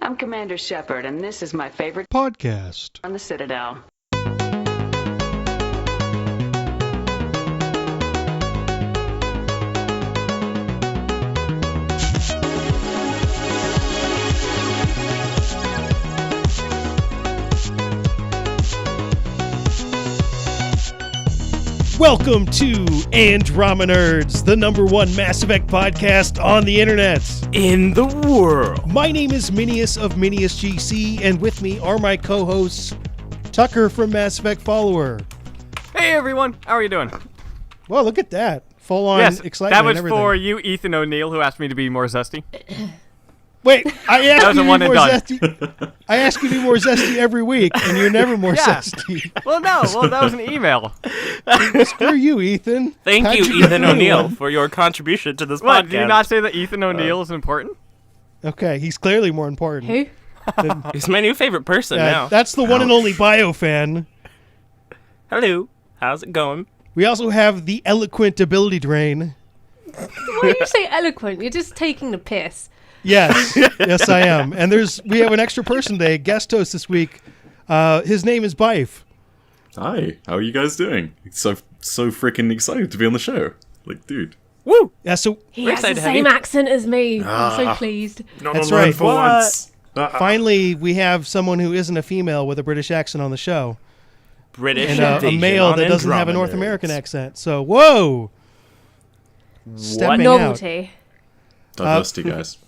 I'm Commander Shepard, and this is my favorite podcast on the Citadel. Welcome to Andromenerds, the #1 Mass Effect podcast on the internet. In the world. My name is Minius of Minius GC, and with me are my co-hosts, Tucker from MassEffectFollower. Hey everyone, how are you doing? Well, look at that. Full-on excitement that was and everything. for you, Ethan O'Neill, who asked me to be more zesty. Wait, I asked you to be more done. zesty. I ask you to be more zesty every week, and you're never more zesty. Well, no, that was an email. Screw you, Ethan. Thank How'd you, get Ethan through O'Neill, one? for your contribution to this What, podcast. did you not say that Ethan O'Neill is important? Okay, he's clearly more important. Who? He's my new favorite person now. That's the one and only BioFan. Hello, how's it going? We also have the eloquent AbilityDrain. Why do you say eloquent? You're just taking the piss. Yes, yes, I am. And we have an extra person today, guest host this week. His name is ByF. Hi, how are you guys doing? So freaking excited to be on the show. Like, dude. Woo! Yeah, so He We're has the excited to have same you. accent as me. I'm so pleased. Not That's online right. for What? once. finally we have someone who isn't a female with a British accent on the show, British and a invasion male on that doesn't have a North Andromenerds. American accent. So, whoa! Stepping Novelty. Diversity, guys.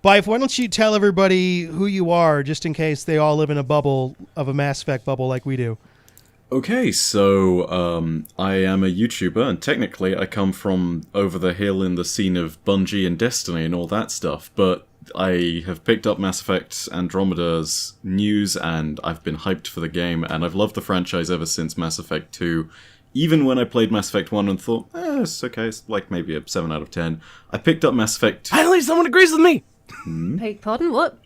ByF, why don't you tell everybody who you are, just in case they all live in a bubble of a Mass Effect bubble like we do. Okay, so I am a YouTuber, and technically I come from over the hill in the scene of Bungie and Destiny and all that stuff, but I have picked up Mass Effect Andromeda's news, and I've been hyped for the game, and I've loved the franchise ever since Mass Effect 2. Even when I played Mass Effect 1 and thought, it's okay, it's like maybe a 7 out of 10, I picked up Mass Effect 2. Finally, someone agrees with me! Beg pardon? What?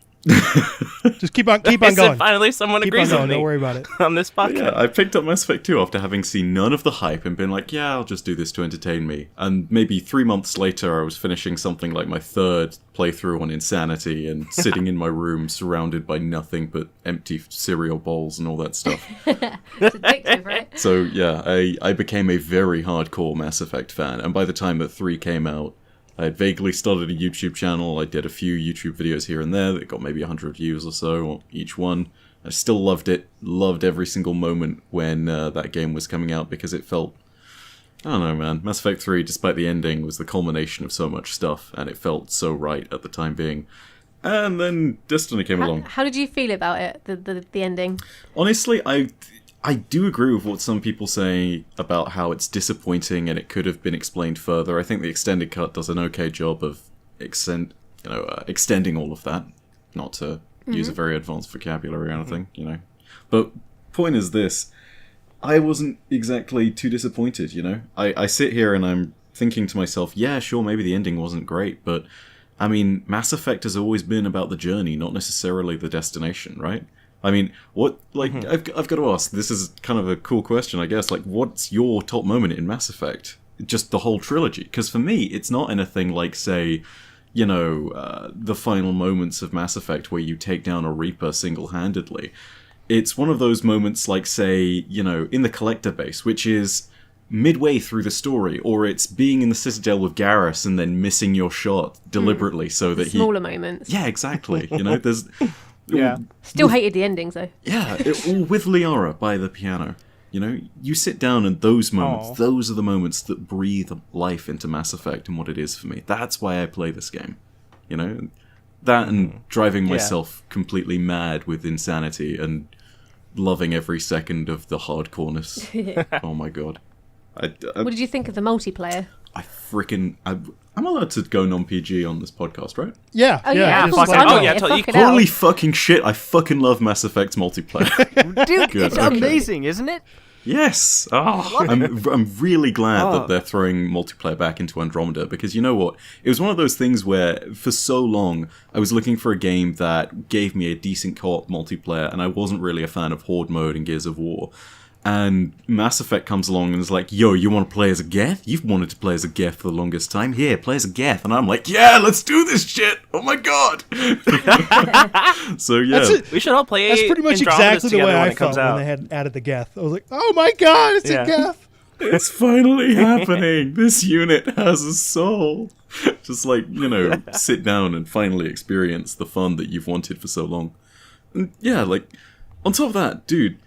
Just keep on I said, going. finally, someone Keep on agrees going. with me Don't worry about it. on this podcast. Yeah, I picked up Mass Effect 2 after having seen none of the hype and been like, yeah, I'll just do this to entertain me. And maybe 3 months later, I was finishing something like my third playthrough on Insanity and sitting in my room surrounded by nothing but empty cereal bowls and all that stuff. It's addictive, right? So yeah, I became a very hardcore Mass Effect fan. And by the time that 3 came out, I had vaguely started a YouTube channel. I did a few YouTube videos here and there that got maybe 100 views or so each one. I still loved it. Loved every single moment when that game was coming out because it felt... I don't know, man. Mass Effect 3, despite the ending, was the culmination of so much stuff, and it felt so right at the time being. And then Destiny came along. How did you feel about it, the ending? Honestly, I do agree with what some people say about how it's disappointing and it could have been explained further. I think the extended cut does an okay job of extending all of that. Not to use a very advanced vocabulary or anything, But point is this. I wasn't exactly too disappointed, I sit here and I'm thinking to myself, yeah, sure, maybe the ending wasn't great, but, I mean, Mass Effect has always been about the journey, not necessarily the destination, right? I mean, I've got to ask, this is kind of a cool question, I guess, what's your top moment in Mass Effect? Just the whole trilogy? Because for me, it's not anything like, say, the final moments of Mass Effect where you take down a Reaper single-handedly. It's one of those moments like, say, in the Collector base, which is midway through the story, or it's being in the Citadel with Garrus and then missing your shot deliberately so that Smaller moments. Yeah, exactly. There's... Yeah. Still hated the endings, though. Yeah, all with Liara by the piano. You sit down and those moments, those are the moments that breathe life into Mass Effect and what it is for me. That's why I play this game. That and driving myself completely mad with Insanity and loving every second of the hardcoreness. Oh my god. What did you think of the multiplayer? I'm allowed to go non-PG on this podcast, right? Yeah, Oh, yeah, of fuck course. it. I know Oh, yeah, it. totally. Fuck it out. Holy fucking shit, I fucking love Mass Effect's multiplayer. Dude, Good, it's okay. amazing, isn't it? Yes! I'm really glad that they're throwing multiplayer back into Andromeda, because you know what? It was one of those things where, for so long, I was looking for a game that gave me a decent co-op multiplayer, and I wasn't really a fan of Horde mode in Gears of War. And Mass Effect comes along and is like, yo, you want to play as a Geth? You've wanted to play as a Geth for the longest time. Here, play as a Geth. And I'm like, yeah, let's do this shit. Oh my god. So yeah, We should all play. That's pretty much Andromedas exactly the together way when I it comes felt when out. they had added the Geth. I was like, oh my god, it's Yeah. a Geth. it's finally happening. This unit has a soul. Just like, sit down and finally experience the fun that you've wanted for so long. And yeah, like, on top of that, dude,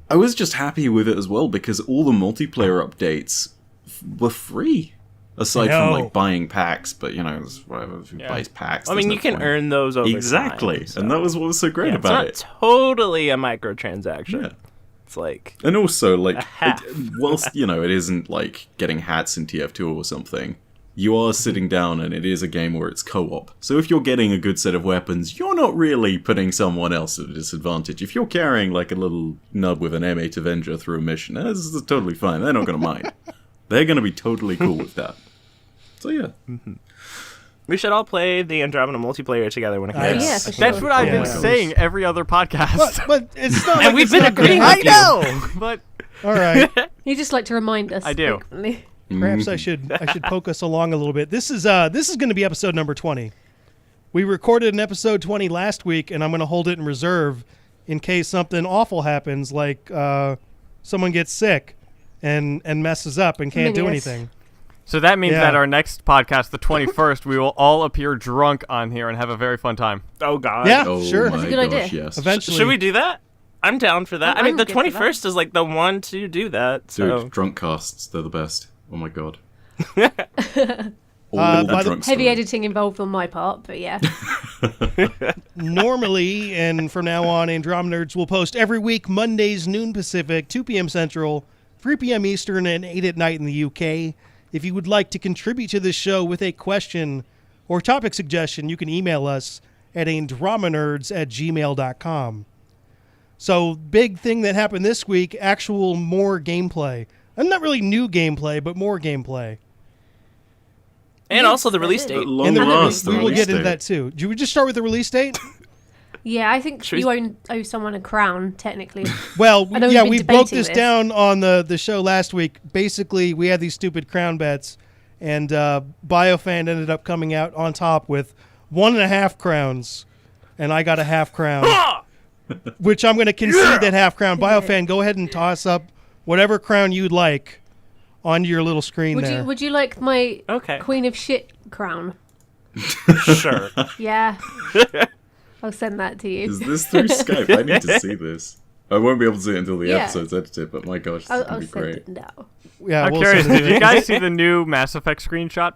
I was just happy with it as well because all the multiplayer updates were free. Aside from, like, buying packs, but, it's whatever, who buys packs? I mean, there's you no can point. earn those over Exactly, time, so. and that was what was so great Yeah, about it. it's not totally a microtransaction. Yeah. It's like And also, like, half. whilst, it isn't like getting hats in TF2 or something, you are sitting down and it is a game where it's co-op. So if you're getting a good set of weapons, you're not really putting someone else at a disadvantage. If you're carrying, like, a little nub with an M8 Avenger through a mission, this is totally fine. They're not going to mind. They're going to be totally cool with that. So yeah. we should all play the Andromeda multiplayer together when it comes out. Yeah, for That's sure. what I've Yeah. been saying every other podcast. But it's not And like we've it's been not gonna agreeing happen. with you. know, but All right. You just like to remind us. I do. frequently. Perhaps I should poke us along a little bit. This is going to be episode number 20. We recorded an episode 20 last week, and I'm going to hold it in reserve in case something awful happens, like someone gets sick and messes up and can't do Minius. anything. so that means Yeah. that our next podcast, the 21st, we will all appear drunk on here and have a very fun time. Oh God. Yeah, Oh sure. my That's a good gosh, idea. yes. Eventually, Should we do that? I'm down for that. I mean, I'm the good for that. 21st is like the one to do that. So Dude, drunk casts, they're the best. Oh my god. All by the the drunk Heavy story. editing involved on my part, but yeah. Normally, and from now on, Andromenerds will post every week, Mondays, noon Pacific, 2 p.m. Central, 3 p.m. Eastern, and 8 at night in the UK. If you would like to contribute to this show with a question or topic suggestion, you can email us at andromenerds@gmail.com. So, big thing that happened this week, actual more gameplay. And not really new gameplay, but more gameplay. and also the release At date. Long And last, we will release get into date. that too. Do we just start with the release date? Yeah, I think Should you we- owe someone a crown, technically. Well, I know we've yeah, been we broke debating this this. down on the show last week. Basically, we had these stupid crown bets, and BioFan ended up coming out on top with 1.5 crowns, and I got a half crown, which I'm going to concede that half crown. BioFan, go ahead and toss up whatever crown you'd like onto your little screen there. Would you like my Okay. Queen of Shit crown? Sure. Yeah. I'll send that to you. Is this through Skype? I need to see this. I won't be able to see it until the Yeah. episode's edited, but my gosh, this I'll is going to be send great. it now. Yeah, I'm we'll curious, send it did you in. guys see the new Mass Effect screenshot?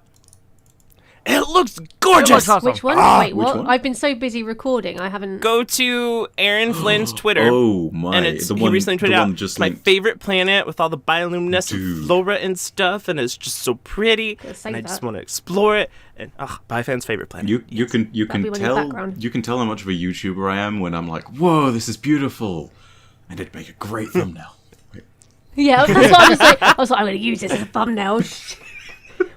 It looks It gorgeous. looks awesome. Which one? Wait, which what? one? I've been so busy recording, I haven't. Go to Aaron Flynn's Twitter. Oh my! And it's, the he one, recently tweeted the one out, just it's my linked. favorite planet with all the bioluminescent Dude. flora and stuff, and it's just so pretty, Gotta say and I just that. want to explore it. And BioFan's favorite planet. You can That'd be tell on your background. you can tell how much of a YouTuber I am when I'm like, whoa, this is beautiful, and it'd make a great thumbnail. Yeah, that's what I was like. I was like, I'm going to use this as a thumbnail.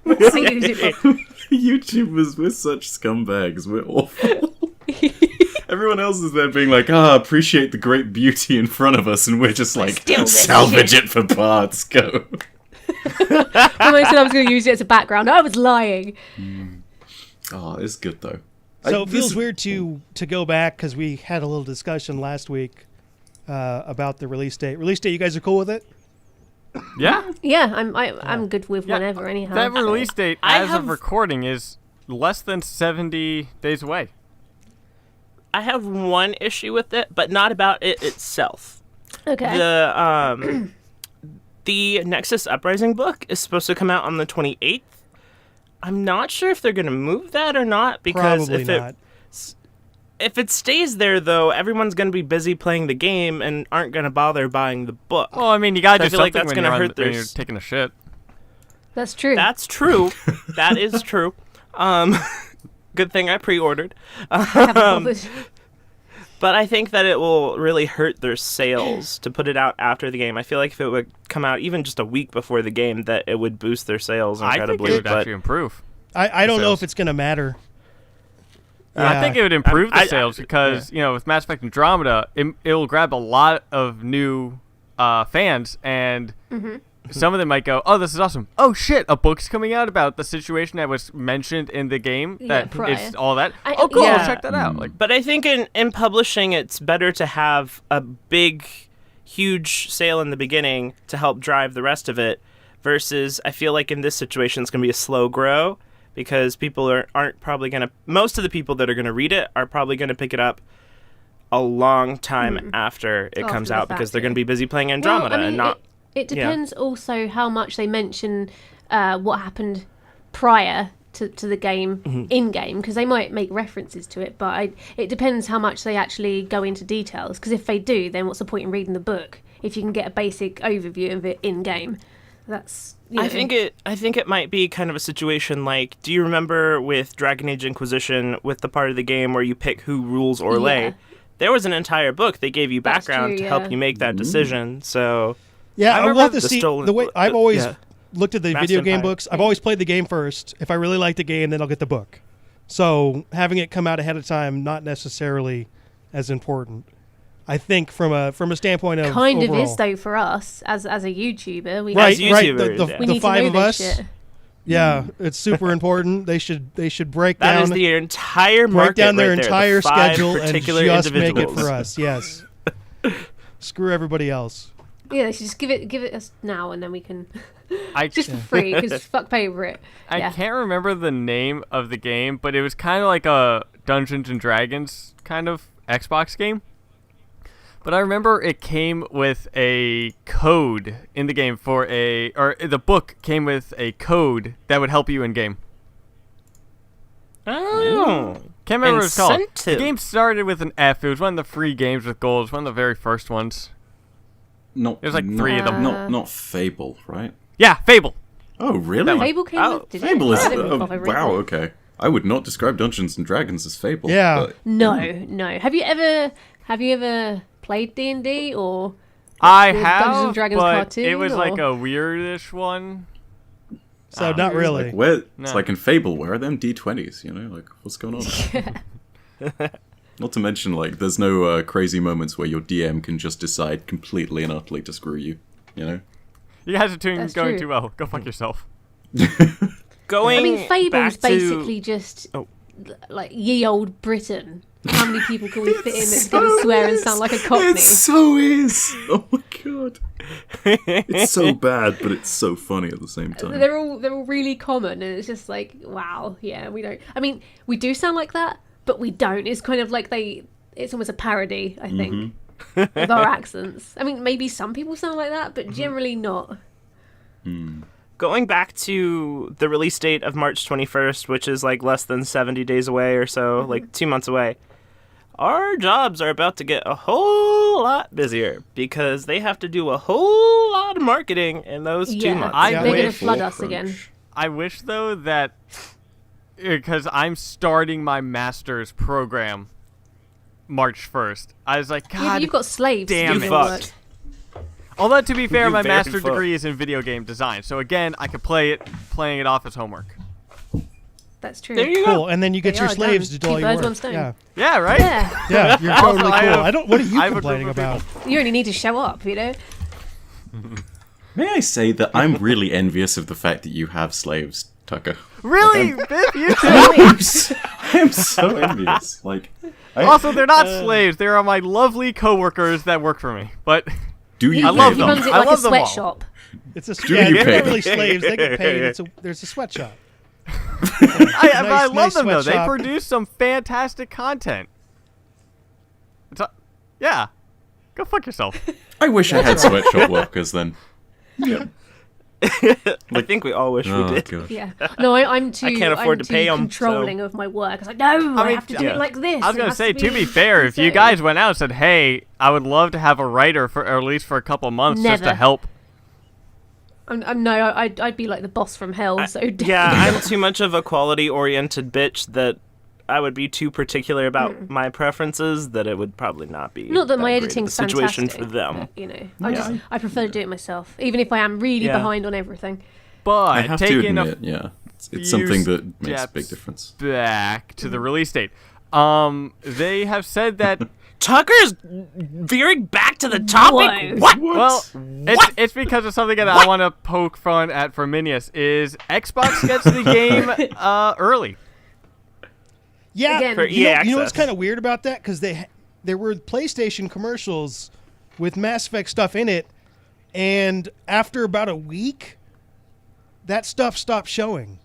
What's I use it for? YouTubers, we're such scumbags. We're awful. Everyone else is there being like, appreciate the great beauty in front of us, and we're just like, Steal this salvage shit. it for parts. Go. When I said I was going to use it as a background, I was lying. Oh, it's good though. So it feels weird to go back because we had a little discussion last week about the release date. Release date, you guys are cool with it? Yeah. Yeah, I'm good with whenever, anyhow. That so. release date, I as have- of recording, is less than 70 days away. I have one issue with it, but not about it itself. Okay. The Nexus Uprising book is supposed to come out on the 28th. I'm not sure if they're going to move that or not, because Probably not. if it stays there, though, everyone's going to be busy playing the game and aren't going to bother buying the book. Well, I mean, you gotta I do feel like something that's when, gonna you're, hurt their when you're s- taking a shit. That's true. That's true. That is true. Good thing I pre-ordered. I haven't bothered. But I think that it will really hurt their sales to put it out after the game. I feel like if it would come out even just a week before the game, that it would boost their sales I think incredibly. it would but actually improve. I don't know sales. if it's going to matter. I think it would improve the I- sales because, with Mass Effect Andromeda, it'll grab a lot of new fans, and some of them might go, "Oh, this is awesome! Oh shit, a book's coming out about the situation that was mentioned in the game. That prior. it's all that. I- Oh, cool! yeah. I'll check that out." Like, But I think in publishing, it's better to have a big, huge sale in the beginning to help drive the rest of it, versus I feel like in this situation it's going to be a slow grow because people aren't probably going to. Most of the people that are going to read it are probably going to pick it up a long time after it After comes the out fact, because they're yeah. going to be busy playing Andromeda and not. It depends also how much they mention what happened prior to the game in game, because they might make references to it, but it depends how much they actually go into details, because if they do, then what's the point in reading the book if you can get a basic overview of it in game? That's I think it might be kind of a situation like, do you remember with Dragon Age Inquisition, with the part of the game where you pick who rules Orlais? Yeah. There was an entire book they gave you That's background true, to help yeah. you make that decision. So Yeah, I remember want to the see stolen- the way I've always yeah. looked at the Vast video game Empire. books. I've always played the game first. If I really like the game, then I'll get the book. So having it come out ahead of time, not necessarily as important. I think from a standpoint of kind overall. of is though for us as a YouTuber. We Right, As right. YouTubers, The, yeah. we the need five to of know us. this shit. Yeah, it's super important. They should break that down is the entire break market down their right there, the entire 5 schedule and particular just make it individuals. for us. Yes. Screw everybody else. Yeah, they should just give it us now, and then we can I just for free because fuck pay for it. I Yeah. can't remember the name of the game, but it was kind of like a Dungeons and Dragons kind of Xbox game. But I remember it came with a code in the game or the book came with a code that would help you in game. Oh. Can't remember what it's called. The Incentive. game started with an F. It was one of the free games with gold. One of the very first ones. Not, There's like 3 of them. Not Fable, right? Yeah, Fable. Oh, really? Fable came Oh, with. Did Fable it? is I didn't bother reading wow. it. Okay, I would not describe Dungeons and Dragons as Fable. Yeah. but- No. Have you ever played D&D or? I the have, Dungeons and Dragons but cartoon, it was like or- a weirdish one. So not really. Like where No. it's like in Fable, where are them D20s? You know, like what's going on? Not to mention, like, there's no crazy moments where your DM can just decide completely and utterly to screw you. You know. You guys are doing That's going true. too well. Go fuck yourself. Going I mean, Fable's back to- basically just Oh. like ye old Britain. How many people can we fit in that's going to swear and sound like a cockney? It so is. Oh my god. It's so bad, but it's so funny at the same time. They're all really common, and it's just like, wow, yeah, we don't. I mean, we do sound like that, but we don't. It's kind of like it's almost a parody, I think, of our accents. I mean, maybe some people sound like that, but generally not. Going back to the release date of March 21st, which is like less than 70 days away or so, like 2 months away, our jobs are about to get a whole lot busier because they have to do a whole lot of marketing in those 2 Yeah, months. I they're going to wish- flood us again. I wish though that because I'm starting my master's program March 1st. I was like, God. Yeah, but you've got slaves. to damn do it. your Fucked. work. Although to be fair, You my very master's fucked. degree is in video game design, so again, I could playing it off as homework. That's true. There you Cool. go. And then you get They your are slaves done. to do all Two your birds, work. one stone. Yeah. Yeah, right. Yeah, Yeah, you're totally cool. I have- I don't. What are you I have a complaining group of about? you only need to show up, you know. May I say that I'm really envious of the fact that you have slaves, Tucker. Really, Biff, you too. I am so envious. Like, Also, they're not slaves. They are my lovely coworkers that work for me. But do you? I love He them. runs it I like a love them all. sweatshop. It's a Do yeah, you they're pay not really them? slaves. They get paid. There's a sweatshop. but I love nice them though. They sweatshop. produce some fantastic content. Yeah, go fuck yourself. I wish I had sweatshop workers then. I think we all wish we Oh did. god. Yeah. No, I'm too. I can't afford I'm to pay too 'em, controlling of my work. It's like, no, I mean, have to do yeah. it like this. I was It gonna has say, to be be fair, if you so." guys went out and said, "Hey, I would love to have a writer for or at least for a couple months just to Never. help," No, I'd be like the boss from hell. So Yeah, I'm too much of a quality-oriented bitch that I would be too particular about my preferences that it would probably not be. Not that my great of a editing's situation fantastic, for them. but, you know, I prefer to do it myself, even if I am really Yeah. behind on everything. but I have to taking admit, yeah, it's something that makes a big steps difference. back to the release date. They have said that Tucker's veering back to the topic. Whoa. What? Well, it's because of something that I want to poke fun at for Minius is Xbox gets the game early. Yeah, Again, For you EA know what's access. kind of weird about that? Because there were PlayStation commercials with Mass Effect stuff in it, and after about a week, that stuff stopped showing.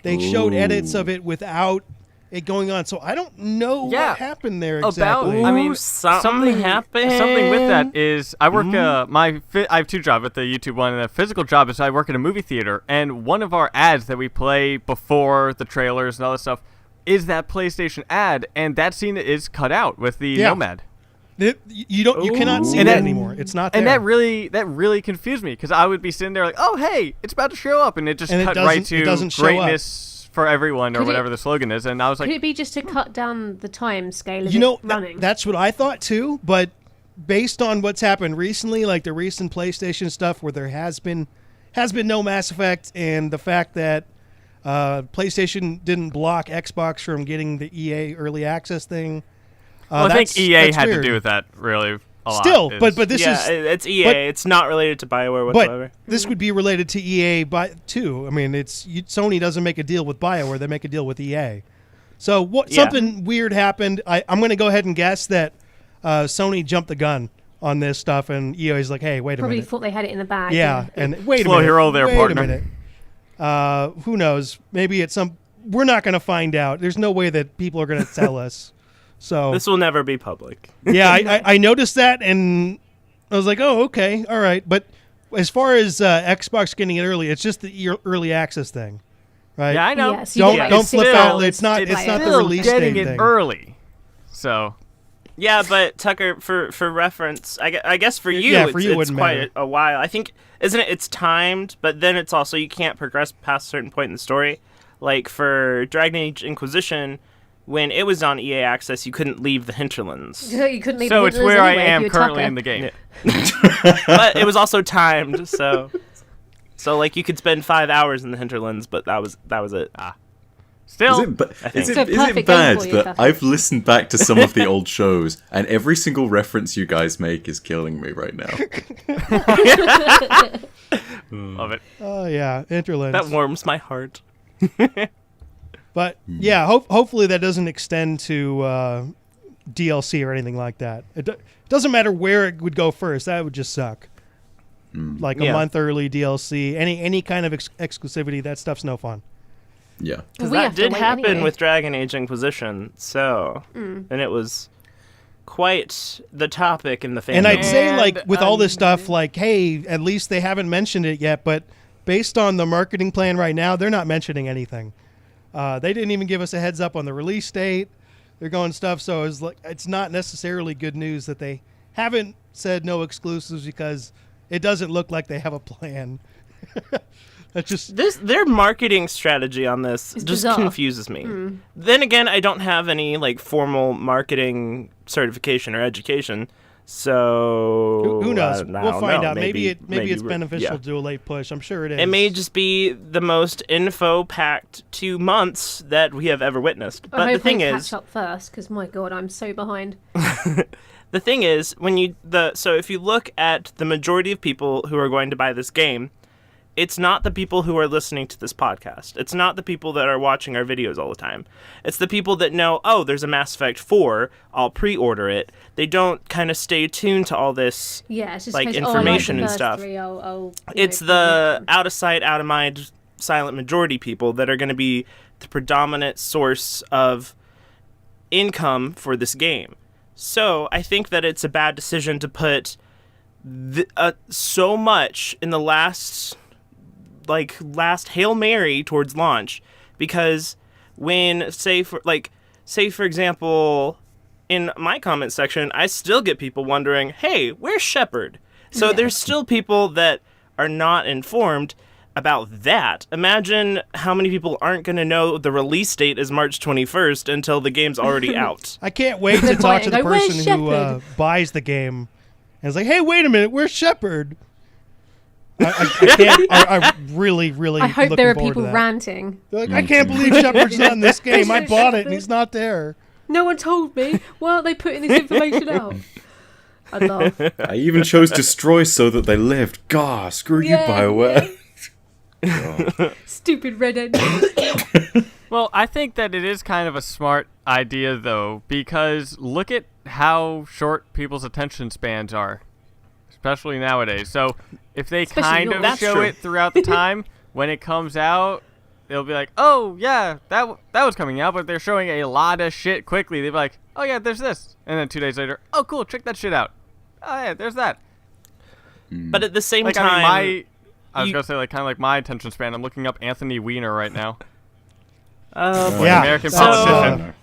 They showed edits of it without it going on. So I don't know Yeah. what happened there About, exactly. I mean, Ooh, something happened. Something with that is I work I have two jobs with the YouTube one, and the physical job is I work at a movie theater, and one of our ads that we play before the trailers and all that stuff is that PlayStation ad, and that scene is cut out with the Nomad. You cannot see And that that- anymore. It's not there. And that really confused me because I would be sitting there like, oh hey, it's about to show up, and it just And it cut doesn't- right it to doesn't show up. greatness for everyone or Could it- whatever the slogan is, and I was Could like, it be just to cut down the time scale of You know, it running? that's what I thought too, but based on what's happened recently, like the recent PlayStation stuff where there has been no Mass Effect, and the fact that PlayStation didn't block Xbox from getting the EA early access thing. well, I think that's EA had weird. to do with that really a lot. Still, is- but this yeah, is it's EA. but- It's not related to BioWare whatsoever. But this would be related to EA too. I mean, Sony doesn't make a deal with BioWare; they make a deal with EA. So something weird happened. I'm going to go ahead and guess that Sony jumped the gun on this stuff, and EA's like, "Hey, wait a Probably minute." thought they had it in the bag. Yeah, and wait a Slow minute. your roll there, wait partner. a minute. Who knows? Maybe it's some. We're not going to find out. There's no way that people are going to tell us. So This will never be public. yeah, I noticed that, and I was like, oh, okay, all right. But as far as Xbox getting it early, it's just the early access thing, right? yeah, I know. Yeah, so you get Don't like flip 6 out. hours It's not. to It's play not it. the Still release getting date it thing. early. So Yeah, but Tucker, for reference, I guess for you, Yeah, for you it it's wouldn't quite matter. a while. I think, isn't it? It's timed, but then it's also you can't progress past a certain point in the story. Like for Dragon Age Inquisition, when it was on EA Access, you couldn't leave the hinterlands. You couldn't leave so the it's hinterlands where I anyway if am you were currently Tucker. in the game. But it was also timed, so like you could spend 5 hours in the hinterlands, but that was it. Still, Is think. it So perfect bad game for you, that Tucker. I've listened back to some of the old shows, and every single reference you guys make is killing me right now? love it. Oh yeah, Interlands. That warms my heart. But yeah, hopefully that doesn't extend to DLC or anything like that. It doesn't matter where it would go first. That would just suck. Like a Yeah. month early DLC, any kind of exclusivity, that stuff's no fun. Yeah. Because We that have to did wait happen anyway. with Dragon Age Inquisition, so and it was quite the topic in the fandom. And I'd say, And, like, with all this stuff, like, hey, at least they haven't mentioned it yet, but based on the marketing plan right now, they're not mentioning anything. They didn't even give us a heads up on the release date. They're going stuff, so it's not necessarily good news that they haven't said no exclusives because it doesn't look like they have a plan. That's just their marketing strategy on this It's just bizarre. confuses me. Then again, I don't have any like formal marketing certification or education, so who knows? I We'll don't find know. out. Maybe it's we're- beneficial yeah. to do a late push. I'm sure it is. It may just be the most info-packed 2 months that we have ever witnessed. I But the hope thing I is, catch up first, because my god, I'm so behind. the thing is, so if you look at the majority of people who are going to buy this game, it's not the people who are listening to this podcast. It's not the people that are watching our videos all the time. It's the people that know, oh, there's a Mass Effect 4, I'll pre-order it. They don't kind of stay tuned to all this. Yeah, it's just Like, case, information oh, I and like the first stuff. 3, I'll It's the out of sight, out of mind, silent majority people that are going to be the predominant source of income for this game. So I think that it's a bad decision to put so much in the last Hail Mary towards launch, because when say for example in my comment section, I still get people wondering, hey, where's Shepard? So Yeah. there's still people that are not informed about that. Imagine how many people aren't going to know the release date is March 21st until the game's already out. I can't wait to They're talk to the playing, like, "Where's person who Shepard?" buys the game and is like, hey, wait a minute, where's Shepard? I can't. I really, really. I hope looking there are forward to people that. ranting. They're like, I can't believe Shepard's not in this game. I bought it and he's not there. No one told me. Why aren't they putting this information out? I'd laugh. I even chose destroy so that they lived. Gah, screw you, BioWare. Stupid red engine. Well, I think that it is kind of a smart idea, though, because look at how short people's attention spans are, especially nowadays. So if they Especially kind yours. of That's show true. it throughout the time, when it comes out, they'll be like, oh, yeah, that was coming out, but they're showing a lot of shit quickly. They'll be like, oh, yeah, there's this. And then 2 days later, oh, cool, check that shit out. Oh, yeah, there's that. But at the same Like, time, I mean, I was you- going to say, like, kind of like my attention span. I'm looking up Anthony Weiner right now. Yeah. American So- politician.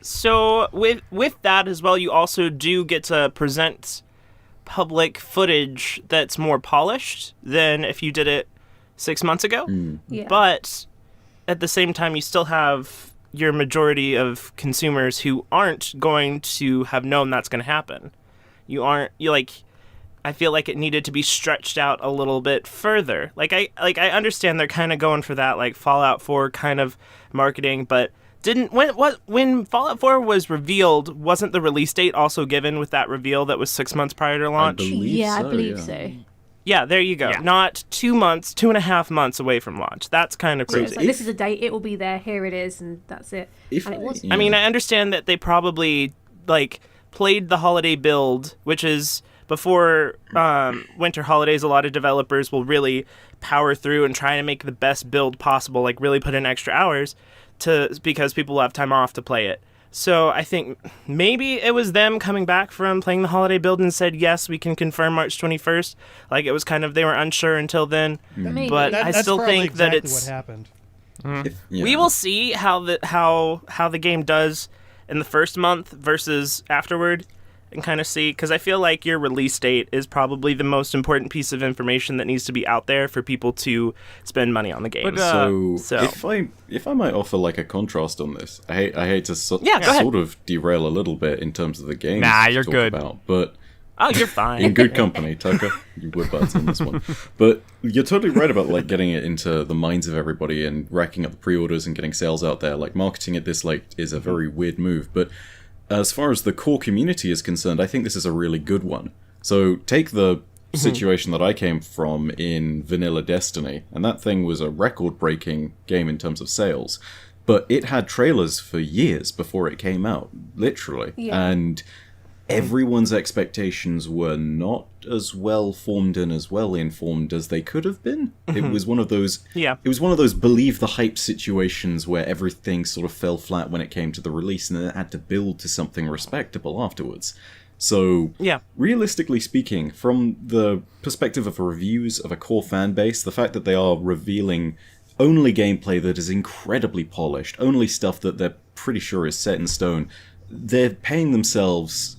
So with that as well, you also do get to present public footage that's more polished than if you did it 6 months ago. Yeah. But at the same time, you still have your majority of consumers who aren't going to have known that's going to happen. I feel like it needed to be stretched out a little bit further. Like I understand they're kind of going for that like Fallout 4 kind of marketing, but when Fallout 4 was revealed, wasn't the release date also given with that reveal that was 6 months prior to launch? I believe so. Yeah, there you go. Yeah. Not 2 months, 2.5 months away from launch. That's kind of So crazy. it's like, this is a date, it will be there, here it is, and that's it. If And it was. I mean, I understand that they probably like played the holiday build, which is before winter holidays. A lot of developers will power through and try to make the best build possible, like really put in extra hours because people will have time off to play it. So I think maybe it was them coming back from playing the holiday build and said, yes, we can confirm March 21st. Like it was kind of, they were unsure until then. Maybe. But I That's still probably think that exactly it's... what happened. We will see how the game does in the first month versus afterward, and kind of see, because I feel like your release date is probably the most important piece of information that needs to be out there for people to spend money on the game. But, So if I might offer like a contrast on this, I hate to Yeah, go ahead. sort of derail a little bit in terms of the game. Nah, to you're talk good. About, but Oh, you're fine. in good company, Tucker. You were buds on this one. But you're totally right about like getting it into the minds of everybody and racking up the pre-orders and getting sales out there. Like marketing it this late is a very weird move. But as far as the core community is concerned, I think this is a really good one. So take the situation that I came from in vanilla Destiny, and that thing was a record-breaking game in terms of sales. But it had trailers for years before it came out, literally. Yeah. And everyone's expectations were not as well formed and as well informed as they could have been. It was one of those It was one of those believe the hype situations where everything sort of fell flat when it came to the release and then it had to build to something respectable afterwards. So, Yeah. realistically speaking, from the perspective of reviews of a core fan base, the fact that they are revealing only gameplay that is incredibly polished, only stuff that they're pretty sure is set in stone, they're paying themselves,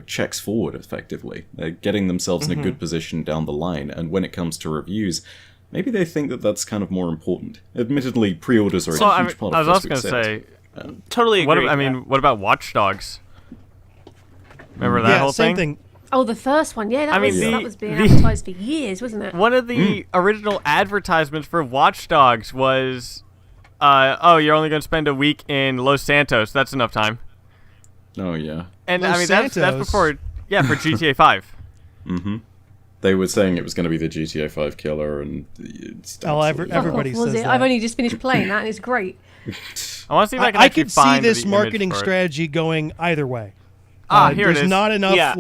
checks forward, effectively. They're getting themselves in a good position down the line, and when it comes to reviews, maybe they think that that's kind of more important. Admittedly, pre-orders are a huge part I of was also first going week to sales. say, Totally agree. what about Watch Dogs? Remember that Yeah, whole same thing? thing. Oh, the first one, yeah, that was being the- advertised for years, wasn't it? One of the original advertisements for Watch Dogs was, you're only going to spend a week in Los Santos. That's enough time. Oh, yeah. And Los I mean, that's Santos? before, for GTA 5. They were saying it was going to be the GTA 5 killer, and it's absolutely- everybody was says it? that. I've only just finished playing that, and it's great. I want to see if I can I actually could see find this the image marketing for it. strategy going either way. Here it there's is. not enough, Yeah.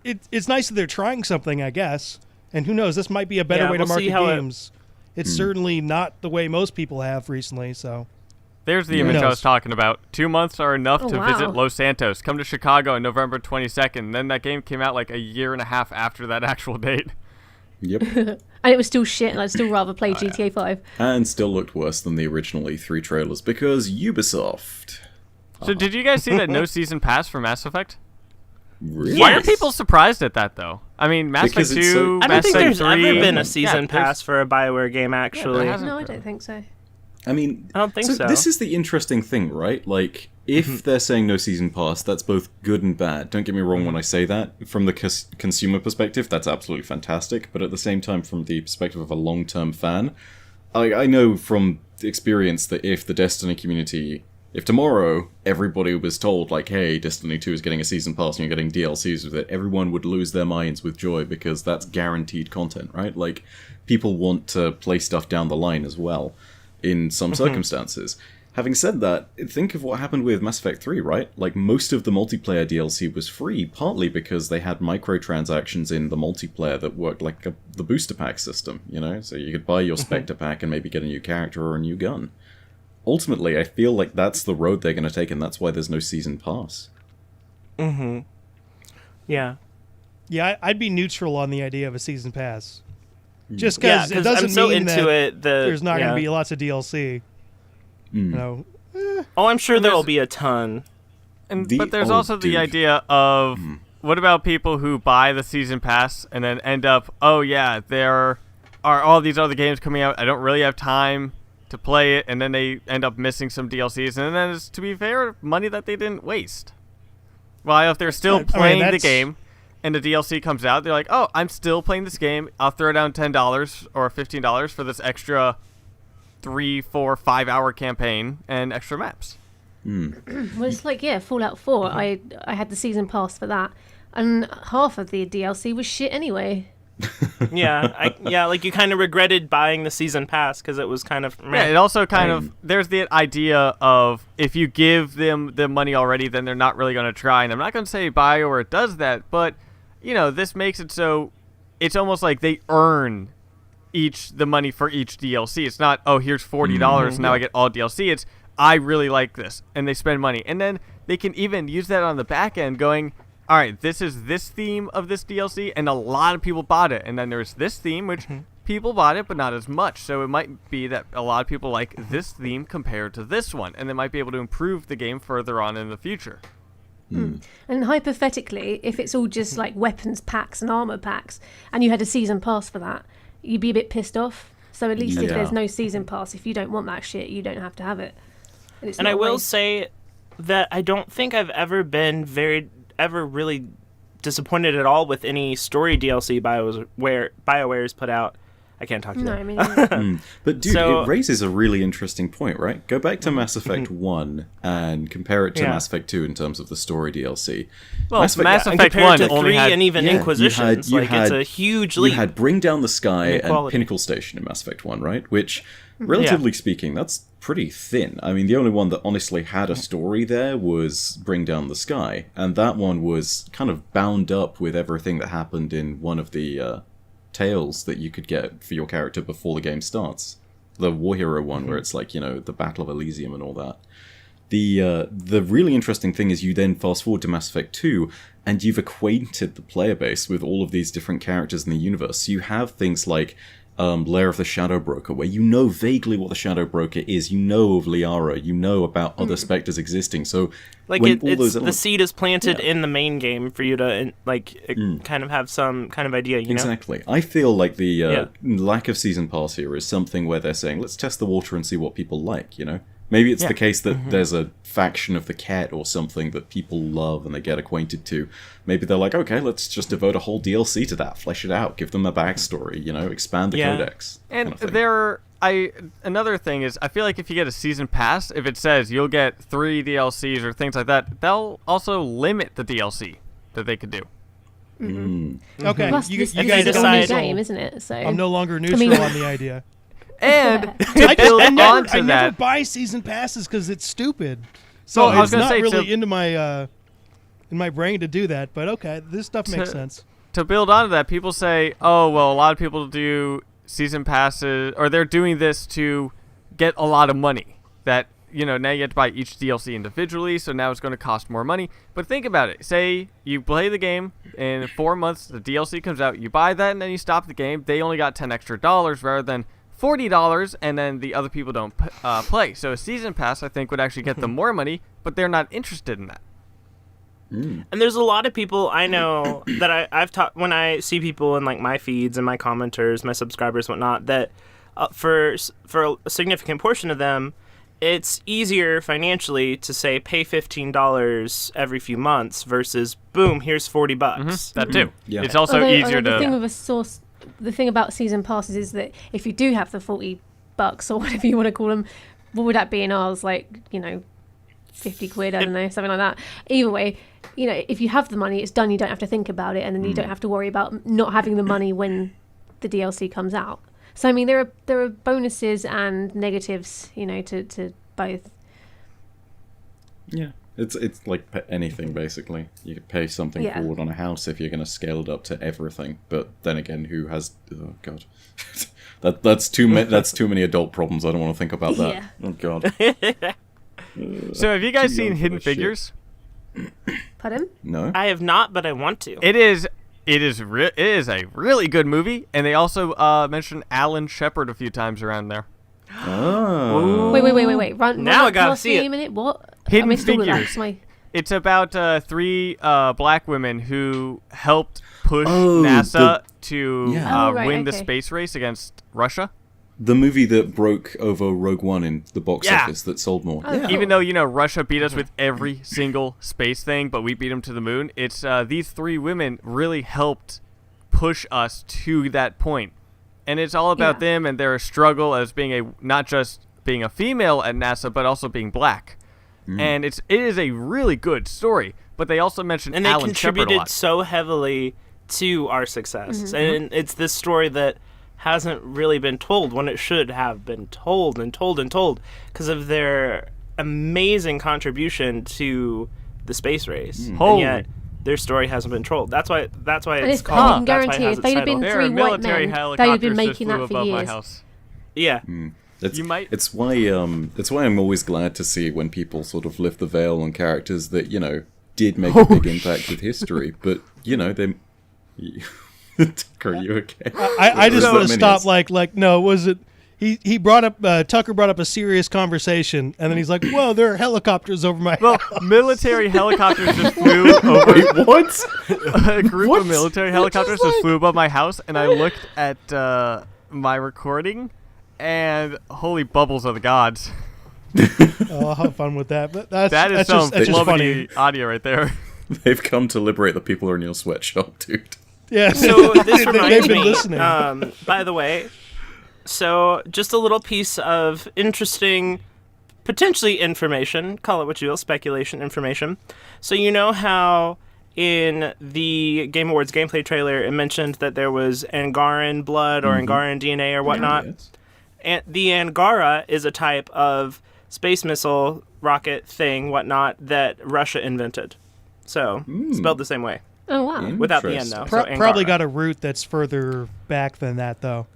it's nice that they're trying something, I guess. And who knows, this might be a better Yeah, way to we'll see market how games. It's certainly not the way most people have recently, so. There's the Who image I knows? was talking about. 2 months are enough Oh, to wow. visit Los Santos. Come to Chicago on November 22nd. Then that game came out like a year and a half after that actual date. Yep. And it was still shit, and I'd still rather play GTA 5. And still looked worse than the original E3 trailers, because Ubisoft... So did you guys see that no season pass for Mass Effect? Really? Why are people surprised at that, though? I mean, Mass Because Effect it's 2, so- I don't Mass think Effect there's 3... ever been a Yeah, season there's- pass for a BioWare game, actually. hasn't. No, I don't think so. I mean, I don't think so. This is the interesting thing, right? Like, if they're saying no season pass, that's both good and bad. Don't get me wrong when I say that. From the consumer perspective, that's absolutely fantastic. But at the same time, from the perspective of a long-term fan, I know from experience that if the Destiny community If tomorrow everybody was told, like, hey, Destiny 2 is getting a season pass and you're getting DLCs with it, everyone would lose their minds with joy because that's guaranteed content, right? Like, people want to play stuff down the line as well, in some circumstances. Having said that, think of what happened with Mass Effect 3, right? Like, most of the multiplayer DLC was free, partly because they had microtransactions in the multiplayer that worked like the booster pack system, you know? So you could buy your Spectre pack and maybe get a new character or a new gun. Ultimately, I feel like that's the road they're going to take, and that's why there's no season pass. Yeah. Yeah, I'd be neutral on the idea of a season pass. Just because Yeah, it doesn't I'm so mean into that it. there's not going to be lots of DLC. You know, Oh, I'm sure there'll be a ton. But there's also the idea of what about people who buy the season pass and then end up, oh yeah, there are all these other games coming out. I don't really have time to play it, and then they end up missing some DLCs, and then it's, to be fair, money that they didn't waste. Well, if they're still playing the game and the DLC comes out, they're like, oh, I'm still playing this game. I'll throw down $10 or $15 for this extra 3, 4, 5 hour campaign and extra maps. Well, it's like, Fallout 4. I had the season pass for that, and half of the DLC was shit anyway. Like you kind of regretted buying the season pass because it was kind of Yeah, it also kind of, there's the idea of if you give them the money already, then they're not really going to try. And I'm not going to say BioWare does that, but you know, this makes it so it's almost like they earn the money for each DLC. It's not, oh, here's $40 now I get all DLC. It's, I really like this, and they spend money, and then they can even use that on the back end, going, all right, this is this theme of this DLC, and a lot of people bought it. And then there's this theme, which people bought it, but not as much. So it might be that a lot of people like this theme compared to this one, and they might be able to improve the game further on in the future. And hypothetically, if it's all just like weapons packs and armor packs, and you had a season pass for that, you'd be a bit pissed off. So at least if there's no season pass, if you don't want that shit, you don't have to have it. And I will say that I don't think I've ever been ever really disappointed at all with any story DLC BioWare's put out. I can't talk to No, that. I mean, But dude, it raises a really interesting point, right? Go back to Mass Effect 1 and compare it to Mass Effect 2 in terms of the story DLC. Well, Mass Effect compared 1 to only 3 had... and even Inquisitions, it's a huge leap. You had Bring Down the Sky and quality. Pinnacle Station in Mass Effect 1, right? Which, relatively speaking, that's pretty thin. I mean, the only one that honestly had a story there was Bring Down the Sky, and that one was kind of bound up with everything that happened in one of the tales that you could get for your character before the game starts. The War Hero one, where it's like, you know, the Battle of Elysium and all that. The really interesting thing is you then fast forward to Mass Effect 2, and you've acquainted the player base with all of these different characters in the universe. So you have things like Lair of the Shadow Broker, where you know vaguely what the Shadow Broker is, you know of Liara, you know about other specters existing. So like the seed is planted in the main game for you to kind of have some kind of idea. You know? Exactly. I feel like the lack of season pass here is something where they're saying, let's test the water and see what people like. You know. Maybe it's the case that there's a faction of the Cat or something that people love and they get acquainted to. Maybe they're like, okay, let's just devote a whole DLC to that, flesh it out, give them a backstory, you know, expand the codex. And kind of another thing is, I feel like if you get a season pass, if it says you'll get 3 DLCs or things like that, they'll also limit the DLC that they could do. Okay, plus you this guys is a decide. new game, isn't it? So I'm no longer neutral on the idea. And to build I onto never that, buy season passes because it's stupid. So Well, I was it's gonna not say, really into my brain to do that. But okay, this stuff makes sense. to build onto that, people say, oh, well, a lot of people do season passes, or they're doing this to get a lot of money. That, you know, now you have to buy each DLC individually, so now it's going to cost more money. But think about it. Say you play the game, in 4 months the DLC comes out, you buy that, and then you stop the game. They only got $10 extra rather than $40, and then the other people don't play. So a season pass, I think, would actually get them more money, but they're not interested in that. And there's a lot of people I know that I've taught when I see people in like my feeds and my commenters, my subscribers, whatnot, that for a significant portion of them, it's easier financially to say pay $15 every few months versus boom, here's $40. That too. Yeah. It's also easier the to. thing with the thing about season passes is that if you do have the $40 or whatever you want to call them, what would that be in ours? Like, you know, 50 quid, I don't know, something like that. Either way, you know, if you have the money, it's done. You don't have to think about it, and then you don't have to worry about not having the money when the DLC comes out. So I mean, there are bonuses and negatives, you know, to both. Yeah, it's like anything basically. You could pay something forward on a house if you're going to scale it up to everything. But then again, who has? Oh God, that's too many adult problems. I don't want to think about that. Yeah. Oh God. So have you guys seen young for Hidden this shit. Figures? Pardon? No. I have not, but I want to. It is a really good movie, and they also mentioned Alan Shepard a few times around there. Oh. Wait. Now I gotta past see me it. a minute. What? Hidden I missed all of that. Figures. It's my- It's about 3 black women who helped push Oh, NASA to Yeah. Oh, right, win the okay. space race against Russia. The movie that broke over Rogue One in the box Yeah. office that sold more. Oh, Yeah. Even though, you know, Russia beat us with every single space thing, but we beat them to the moon, it's these 3 women really helped push us to that point. And it's all about Yeah. them and their struggle as being not just being a female at NASA, but also being black. And it is a really good story. But they also mentioned And they Alan Shepard a contributed lot. so heavily to our success. Mm-hmm. And it's this story that hasn't really been told when it should have been told and told and told because of their amazing contribution to the space race. And Holy. yet their story hasn't been told. That's why And it's it's, called. I Huh. can that's why it guarantee has if its they'd have been title. There are 3 white military men, they'd have helicopters been just making flew that for above my years. house. Yeah. It's, You might- It's why I'm always glad to see when people sort of lift the veil on characters that, you know, did make a big impact with history, but, you know, they... Tucker, are you okay? I just Or would is have that stopped like no, was it? He brought up Tucker brought up a serious conversation, and then he's like, "Well, there are helicopters over my Well, house." military helicopters just flew over. Wait, what? A group What? of military helicopters just flew above my house, and I looked at my recording, and holy bubbles of the gods. Oh, I'll have fun with that. But that's That's some just funny. flubby audio right there. They've come to liberate the people who are in your sweatshop, dude. Yeah. So this They've reminds been me, listening. by the way, so just a little piece of interesting, potentially information, call it what you will, speculation information. So you know how in the Game Awards gameplay trailer it mentioned that there was Angaran blood or Angaran DNA or whatnot? Yes. And the Angara is a type of space missile rocket thing, whatnot, that Russia invented. So, spelled the same way. Oh wow. Without the end, though. Interesting. So Probably Angara. got a route that's further back than that, though.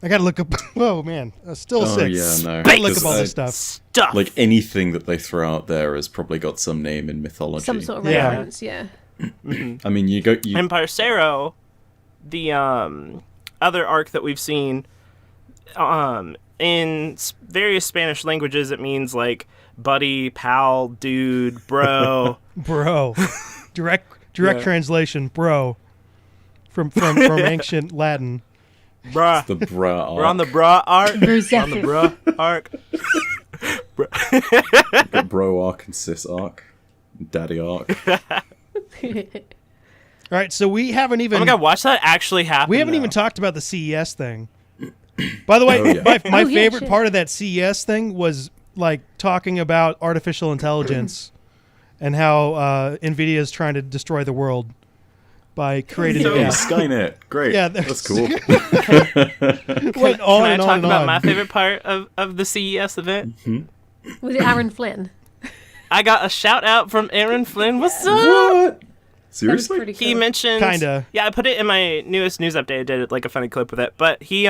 I gotta look up. Whoa, man, still Oh, 6. yeah, no. Gotta look Because up all I- this stuff. Stuff. Like, anything that they throw out there has probably got some name in mythology. Some sort of Yeah. reference, yeah. I mean, you... And Parcero, the other arc that we've seen, in various Spanish languages, it means like buddy, pal, dude, bro. Bro. Direct Yeah. translation, bro. From ancient Latin. Bruh. the bra arc. We're on the bra arc. on the Rosetta. bra arc. Got bro arc and sis arc. Daddy arc. All right, so we haven't even Oh my god, watch that actually happen. we haven't even though. talked about the CES thing. By the way, Oh, yeah. my Oh, yeah, favorite shit. part of that CES thing was like talking about artificial intelligence and how NVIDIA is trying to destroy the world by creating So- Yeah, yeah. Skynet. Great. Yeah, That's cool. Went on Can I and talk on and about on. my favorite part of the CES event? Was it Aaron Flynn? I got a shout out from Aaron Flynn. What's up? What? That was Seriously? pretty cool. He mentioned Kinda. Yeah, I put it in my newest news update. I did like a funny clip with it. But he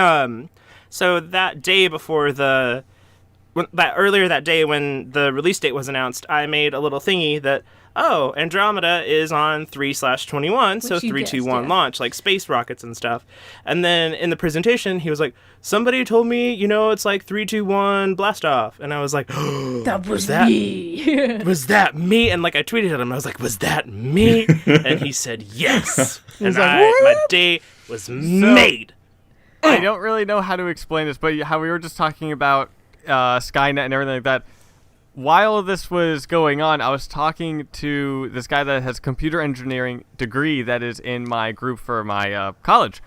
so that day before earlier that day when the release date was announced, I made a little thingy that Andromeda is on 3/21, so Which you 321 guessed, yeah. launch, like space rockets and stuff. And then in the presentation, he was like, "Somebody told me, it's like 321 blast off," and I was like, That was that- me. "Was that me?" And like I tweeted at him, I was like, "Was that me?" And he said, "Yes." And like, my day was made. I don't really know how to explain this, but how we were just talking about Skynet and everything like that. While this was going on, I was talking to this guy that has a computer engineering degree that is in my group for my college.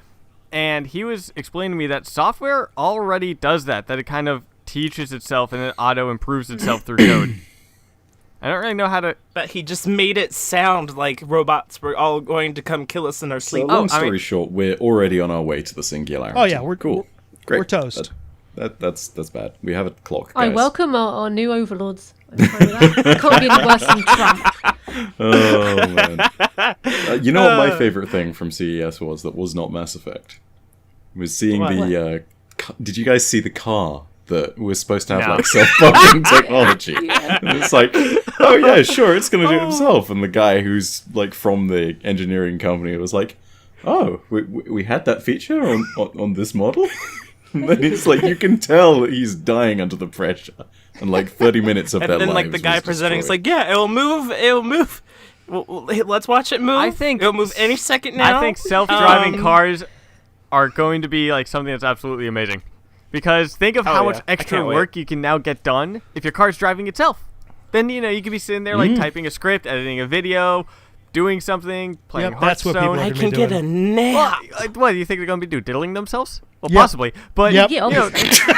And he was explaining to me that software already does that it kind of teaches itself and it auto improves itself through code. I don't really know how to. But he just made it sound like robots were all going to come kill us in our So sleep. long story short, we're already on our way to the singularity. Oh, yeah, we're cool. Great. we're toast. That's bad. We have a clock. I Guys. welcome our new overlords. I'm fine with that. Can't be any worse than Trump. Oh man! You know what my favorite thing from CES was that was not Mass Effect? Was seeing the. Did you guys see the car that was supposed to have No. like self-bumping technology? And it's like, oh yeah, sure, it's gonna do it himself. And the guy who's like from the engineering company was like, oh, we had that feature on this model. And then it's like you can tell that he's dying under the pressure, and like 30 minutes of And their then, lives like, the guy was presenting is destroyed. like, yeah, it'll move. Well, let's watch it move. I think it'll move any second now. I think self-driving cars are going to be like something that's absolutely amazing. Because think of how yeah. much I extra can't work you can now get done if your car's driving itself. Then, you could be sitting there like typing a script, editing a video, doing something, playing Yep, that's what Hearthstone. people are I gonna can be get doing. a nap. What do you think they're going to be diddling themselves? Well, Yep. possibly. But, Yep. Yeah, you know, obviously.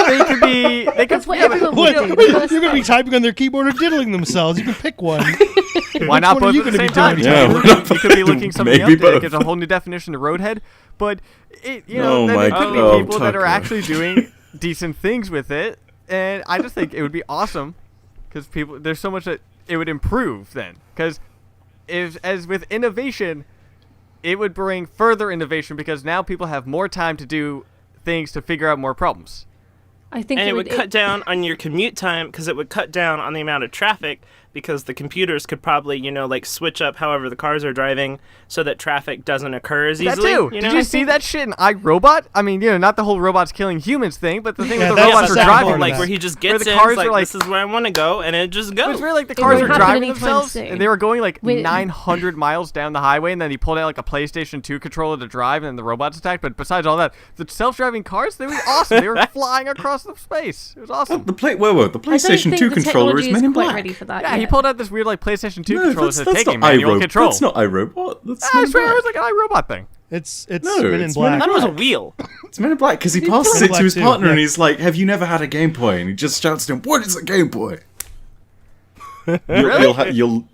they could be... They could, That's what yeah, but- everyone What? would do. You're going to be typing on their keyboard or diddling themselves. You can pick one. Why not Which one are both you at the gonna be same time? doing? Yeah, You why could- not you could be looking something maybe up that both. gives a whole new definition to Roadhead. But, then Oh there my could be God, people that are Tucker. actually doing decent things with it. And I just think it would be awesome. Because there's so much that it would improve then. Because as with innovation, it would bring further innovation because now people have more time to do things to figure out more problems. I think And it would cut down on your commute time because it would cut down on the amount of traffic because the computers could probably, like switch up however the cars are driving so that traffic doesn't occur as That easily. too. You Did know? you see that shit in iRobot? I mean, not the whole robots killing humans thing, but the thing Yeah, with the that's robots the are sad driving part of like that. where he just Where gets the in, cars it's like, are like- this is where I want to go, and it just It goes. was really like the It cars won't were happen driving anytime themselves, soon. and they were going like With- 900 miles down the highway, and then he pulled out like a PlayStation 2 controller to drive, and then the robots attacked. But besides all that, the self-driving cars, they were awesome. They were flying across the space. It was awesome. The PlayStation 2 controller is Men in quite Black. ready for that. Yeah, he yet. pulled out this weird like PlayStation 2 No, controller that's that says taking not manual iRobot. control. That's not iRobot. That's I Men in swear it Black. was like an iRobot thing. It's No, Men in it's Men in Black. I thought it was a wheel. It's Men in Black because he passes Men in it Black to his too, partner yeah. and he's like, "Have you never had a Game Boy?" And he just shouts to him, "What is a Game Boy?" You'll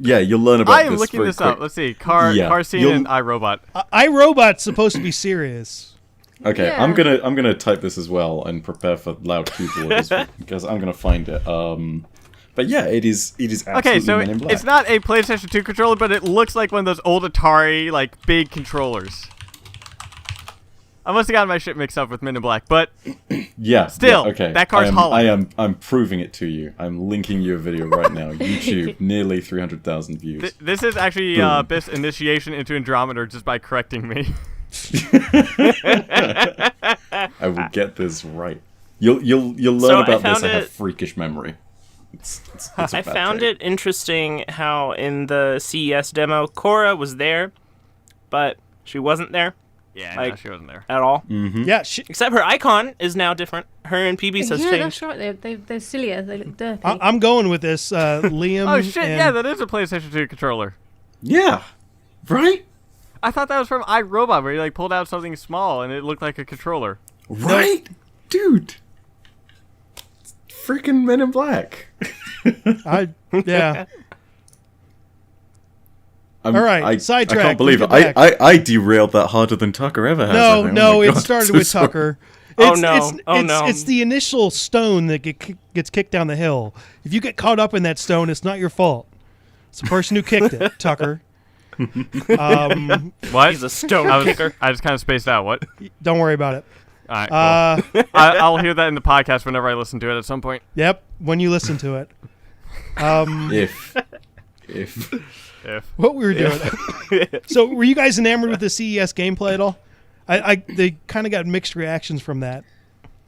learn about I am this looking very this up. quick. Let's see. Car scene you'll- and iRobot. iRobot's supposed to be serious. Okay, Yeah. I'm gonna type this as well and prepare for loud keyboard because I'm gonna find it. But yeah, it is absolutely Okay, so Men in Black. it's not a PlayStation 2 controller, but it looks like one of those old Atari like big controllers. I must have gotten my shit mixed up with Men in Black, but Yeah. Still, yeah, okay. that car's hollow. I'm proving it to you. I'm linking you a video right now. YouTube, nearly 300,000 views. this is actually Boom. Biff's initiation into Andromeda just by correcting me. I will get this right. You'll learn So I about this. found I have it- freakish memory. It's a I bad found trait. it interesting how in the CES demo, Cora was there, but she wasn't there Yeah, Like- no, she wasn't there. at all. Yeah, Except her icon is now different. Her and PB's has Yeah, changed. that's right. They're sillier. They look derpy. I'm going with this. Liam. Oh shit! and- Yeah, that is a PlayStation 2 controller. Yeah. Right? I thought that was from iRobot, where he like pulled out something small and it looked like a controller. Right? Dude. Freaking Men in Black. yeah. All right, I sidetrack, can't believe it. let's get back. I derailed that harder than Tucker ever has. I No, think. no, Oh my it God, started so with sorry. Tucker. Oh, It's, no. It's, Oh, it's, no. it's the initial stone that gets kicked down the hill. If you get caught up in that stone, it's not your fault. It's the person who kicked it, Tucker. What? He's a stone kicker. I just kind of spaced out. What? Don't worry about it. All right. Cool. I'll hear that in the podcast whenever I listen to it at some point. Yep, when you listen to it. If. What we were doing. So, were you guys enamored with the CES gameplay at all? They kind of got mixed reactions from that.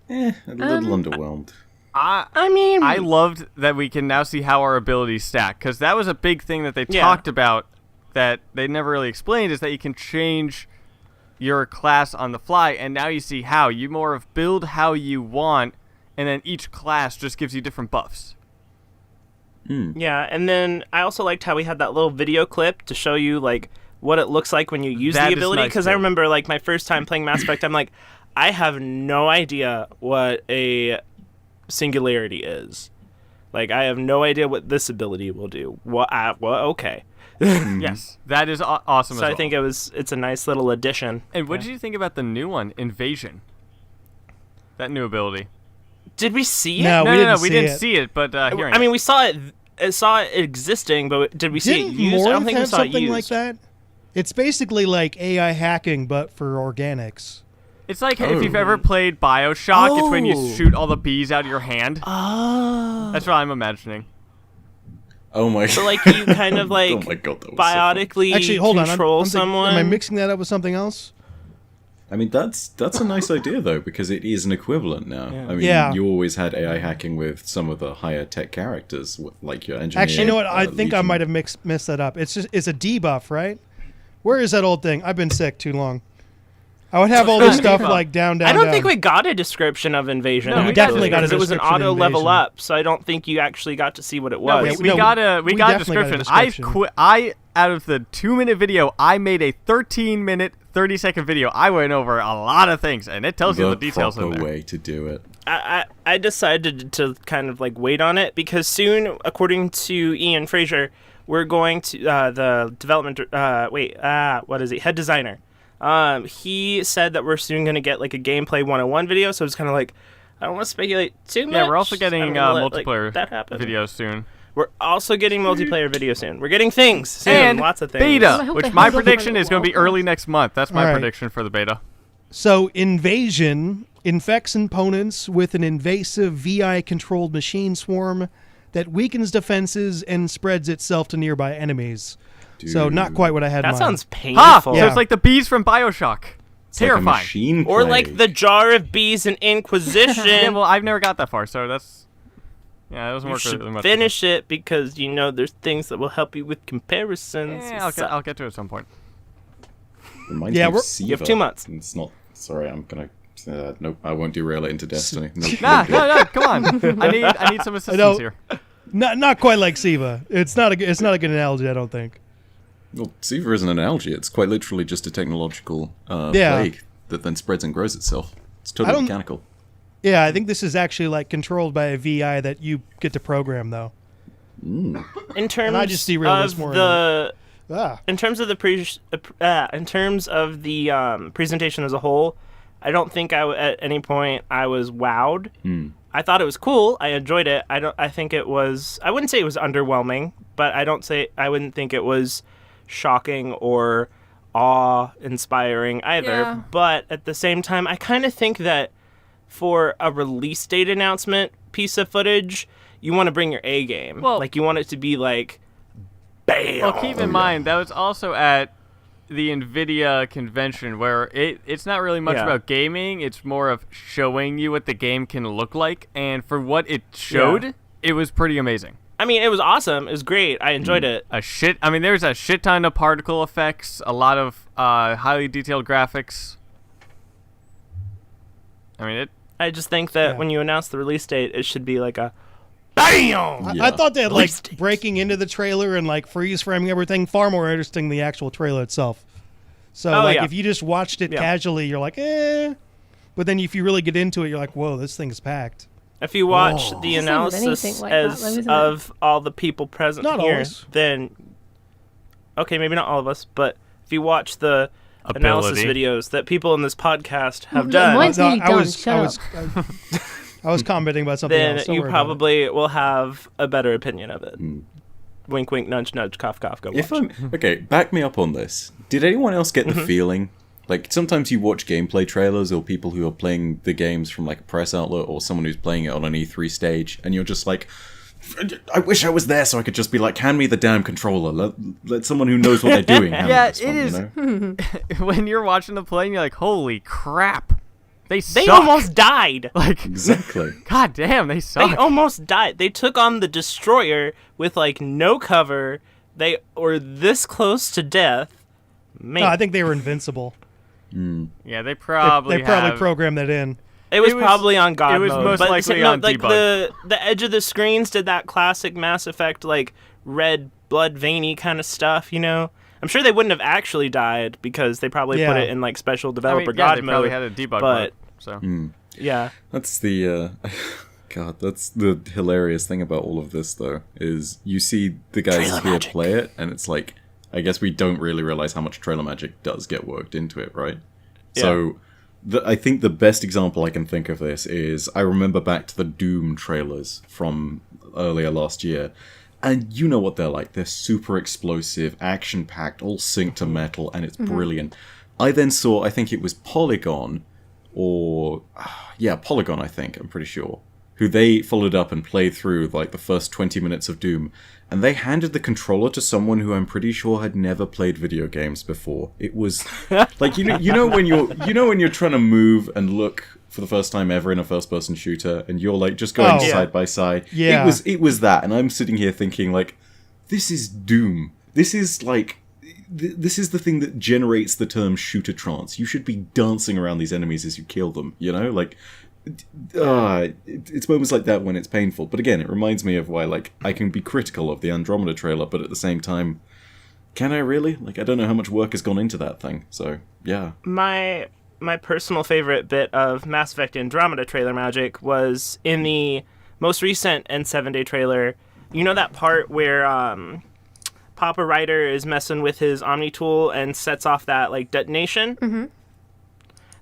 A little underwhelmed. I mean, I loved that we can now see how our abilities stack, because that was a big thing that they Yeah. talked about that they never really explained, is that you can change your class on the fly, and now you see how. You more of build how you want, and then each class just gives you different buffs. yeah, and then I also liked how we had that little video clip to show you like what it looks like when you use That the is ability. nice, Because I too. remember like my first time playing Mass Effect, I'm like, I have no idea what a Singularity is. Like, I have no idea what this ability will do. Well, okay. Yes, that is awesome. So as I well. think it's a nice little addition. And what did you think about the new one, Invasion? That new ability. Did we see it? No, We didn't it. see it, but hearing I mean, we saw it. Saw it existing, but did we see Didn't it used? I don't Morph think we have saw it something used. like that? It's basically like AI hacking, but for organics. it's like if you've ever played BioShock, it's when you Oh. shoot all the bees out of your hand. Oh. That's what I'm imagining. Oh my So like you kind of like Oh my god, that was so funny. biotically Actually, hold on. control I'm thinking- someone. Am I mixing that up with something else? I mean, that's a nice idea though, because it is an equivalent now. I mean, Yeah. you always had AI hacking with some of the higher tech characters, like your engineer. Actually, you know what? I think I Legion. might have messed that up. It's a debuff, right? Where is that old thing? I've been sick too long. I would have all this stuff like down. I don't down. think we got a description of Invasion. No, we actually, definitely got a because it was an description of auto level Invasion. up, so I don't think you actually got to see what it No, was. we got a we description. definitely got a description. I out of the 2-minute video, I made a 13-minute, 30-second video. I went over a lot of things, and it tells you the details in proper there. way to do it. I decided to kind of like wait on it because soon, according to Ian Fraser, we're going to the development. What is he? Head designer. He said that we're soon going to get like a gameplay 101 video. So it's kind of like I don't want to speculate too much. Yeah, we're also I getting don't wanna let, multiplayer that happen. videos soon. We're also getting multiplayer video soon. We're getting things soon. And Lots of things. I beta, hope which they my hold off prediction on is going to be early next month. That's my Alright. prediction for the beta. So, Invasion infects opponents with an invasive VI-controlled machine swarm that weakens defenses and spreads itself to nearby enemies. So, not quite what I had in That mind. sounds painful. Ha! So Yeah. it's like the bees from BioShock. It's like a Terrifying. machine Or plague. like the jar of bees in Inquisition. Yeah, well, I've never got that far, so that's... Yeah, it doesn't You work really should much. finish it because you know there's things that will help you with comparisons. Yeah, I'll get to it at some point. Reminds Yeah, me of we're- Siva. You have 2 months. It's not. Sorry, I'm gonna. Nope, I won't derail it into Destiny. Nope, Nah, nope. no, come on. I need some assistance here. Not quite like Siva. It's not a good analogy, I don't think. Well, Siva isn't an algae. It's quite literally just a technological Yeah. plague that then spreads and grows itself. It's I totally don't- mechanical. Yeah, I think this is actually like controlled by a VI that you get to program, though. In terms I just derailed this of more the Ah, in terms of the presentation as a whole, I don't think at any point I was wowed. I thought it was cool. I enjoyed it. I think it was. I wouldn't say it was underwhelming, but I wouldn't think it was shocking or awe-inspiring either. Yeah. But at the same time, I kind of think that for a release date announcement piece of footage, you want to bring your A game. Well- like you want it to be like, bam. Well, keep in mind, that was also at the NVIDIA convention where it's not really much Yeah. about gaming. It's more of showing you what the game can look like. And for what it showed, it was pretty amazing. I mean, it was awesome. It was great. I enjoyed it. There's a shit ton of particle effects, a lot of highly detailed graphics. I mean, I just think that Yeah. when you announce the release date, it should be like a BAM! Yeah. I thought that like Release breaking into the trailer and like freeze framing everything far more interesting than the actual trailer itself. So like yeah. if you just watched it Yeah. casually, you're like, eh. But then if you really get into it, you're like, whoa, this thing's packed. If you watch the Doesn't seem analysis anything like that, though, isn't it? of all the people present Not here, always. then okay, maybe not all of us, but if you watch the analysis Ability. videos that people in this podcast have Yeah, done, mine's nearly I done. was, Shut I up. was, I was commenting about something then else. Don't you worry about it. probably will have a better opinion of it. Wink, wink, nudge, nudge, cough, cough, go watch. If I'm okay, back me up on this. Did anyone else get the Mm-hmm. feeling? Like sometimes you watch gameplay trailers or people who are playing the games from like a press outlet or someone who's playing it on an E3 stage, and you're just like, I wish I was there so I could just be like, hand me the damn controller. Let someone who knows what they're doing. Hand Yeah, me this it one, is- You know? when you're watching the play, and you're like, holy crap. They They suck. almost died. Like, Exactly. god damn, they suck. They almost died. They took on the destroyer with like no cover. They were this close to death. Man, No, I think they were invincible. Yeah, they probably They probably have- programmed that in. it was it was- probably on God it was mode. most but likely no, on like debug. the edge of the screens did that classic Mass Effect like red blood veiny kind of stuff. You know, I'm sure they wouldn't have actually died because they probably put Yeah. it in like special I developer mean, yeah, God they mode. probably had a debug but mode, so. yeah, That's the God, that's the hilarious thing about all of this, though, is you see the guys here play it, and it's like, I guess we don't really realize how much trailer magic does get worked into it, right? Yeah. So, I think the best example I can think of this is, I remember back to the Doom trailers from earlier last year, and you know what they're like. They're super explosive, action-packed, all synced to metal, and it's brilliant. I then saw, I think it was Polygon, Polygon, I think, I'm pretty sure, who they followed up and played through, like, the first 20 minutes of Doom, and they handed the controller to someone who I'm pretty sure had never played video games before. It was, like, you know when you're trying to move and look for the first time ever in a first-person shooter, and you're, like, just going side by side. Yeah. It was that, and I'm sitting here thinking, like, this is Doom. This is, like, this is the thing that generates the term shooter trance. You should be dancing around these enemies as you kill them, you know? Like, it's moments like that when it's painful. But again, it reminds me of why, like, I can be critical of the Andromeda trailer, but at the same time, can I really? Like, I don't know how much work has gone into that thing, so, yeah. My personal favorite bit of Mass Effect Andromeda trailer magic was in the most recent N7-Day trailer. You know that part where Papa Ryder is messing with his Omni tool and sets off that, like, detonation? Mm-hmm.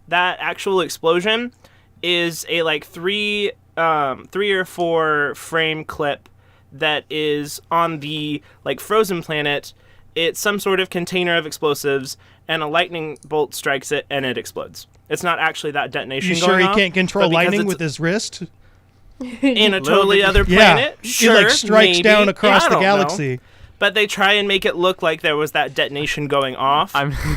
That actual explosion is a, like, three or four frame clip that is on the, like, frozen planet. It's some sort of container of explosives, and a lightning bolt strikes it, and it explodes. It's not actually that detonation You going sure he off, can't control but because lightning it's with his wrist? in a totally other planet? Yeah. Sure, It, like, strikes maybe. down across I the don't know. galaxy. But they try and make it look like there was that detonation going off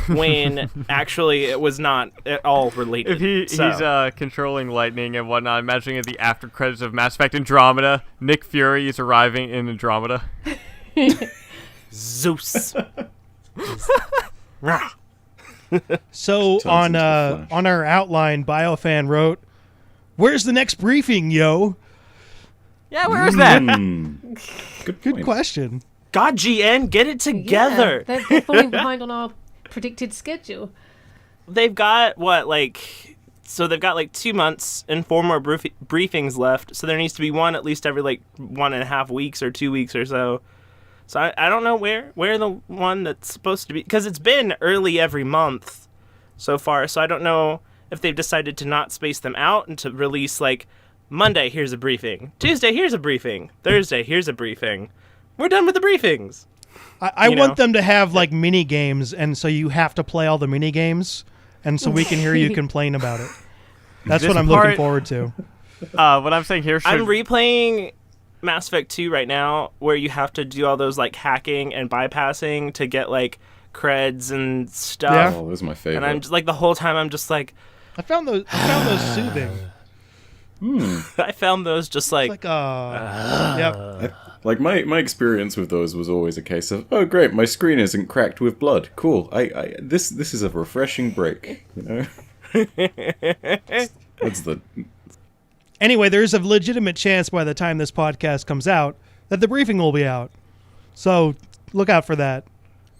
when actually it was not at all related. If he's controlling lightning and whatnot, imagining at the after credits of Mass Effect Andromeda, Nick Fury is arriving in Andromeda. Zeus. So Turns into the Flash. on our outline, BioFan wrote, "Where's the next briefing, yo?" Yeah, where is that? Good Good question. God, GN, get it together. Yeah, they're falling behind on our predicted schedule. They've got, so they've got, like, 2 months and 4 more briefings left, so there needs to be one at least every, like, 1.5 weeks or 2 weeks or so. So I don't know where the one that's supposed to be, because it's been early every month so far, so I don't know if they've decided to not space them out and to release, like, Monday, here's a briefing. Tuesday, here's a briefing. Thursday, here's a briefing. We're done with the briefings. I want them to have, like, mini games, and so you have to play all the mini games, and so we can hear you complain about it. That's This what I'm part- looking forward to. What I'm saying here should... I'm replaying Mass Effect 2 right now, where you have to do all those, like, hacking and bypassing to get, like, creds and stuff. Yeah. Oh, those are my favorite. And I'm just, like, the whole time I'm just like, I found those soothing. I found those just like, Like, yep. Like, my experience with those was always a case of, oh great, my screen isn't cracked with blood. Cool. This is a refreshing break, you know? That's the... Anyway, there's a legitimate chance by the time this podcast comes out that the briefing will be out. So look out for that.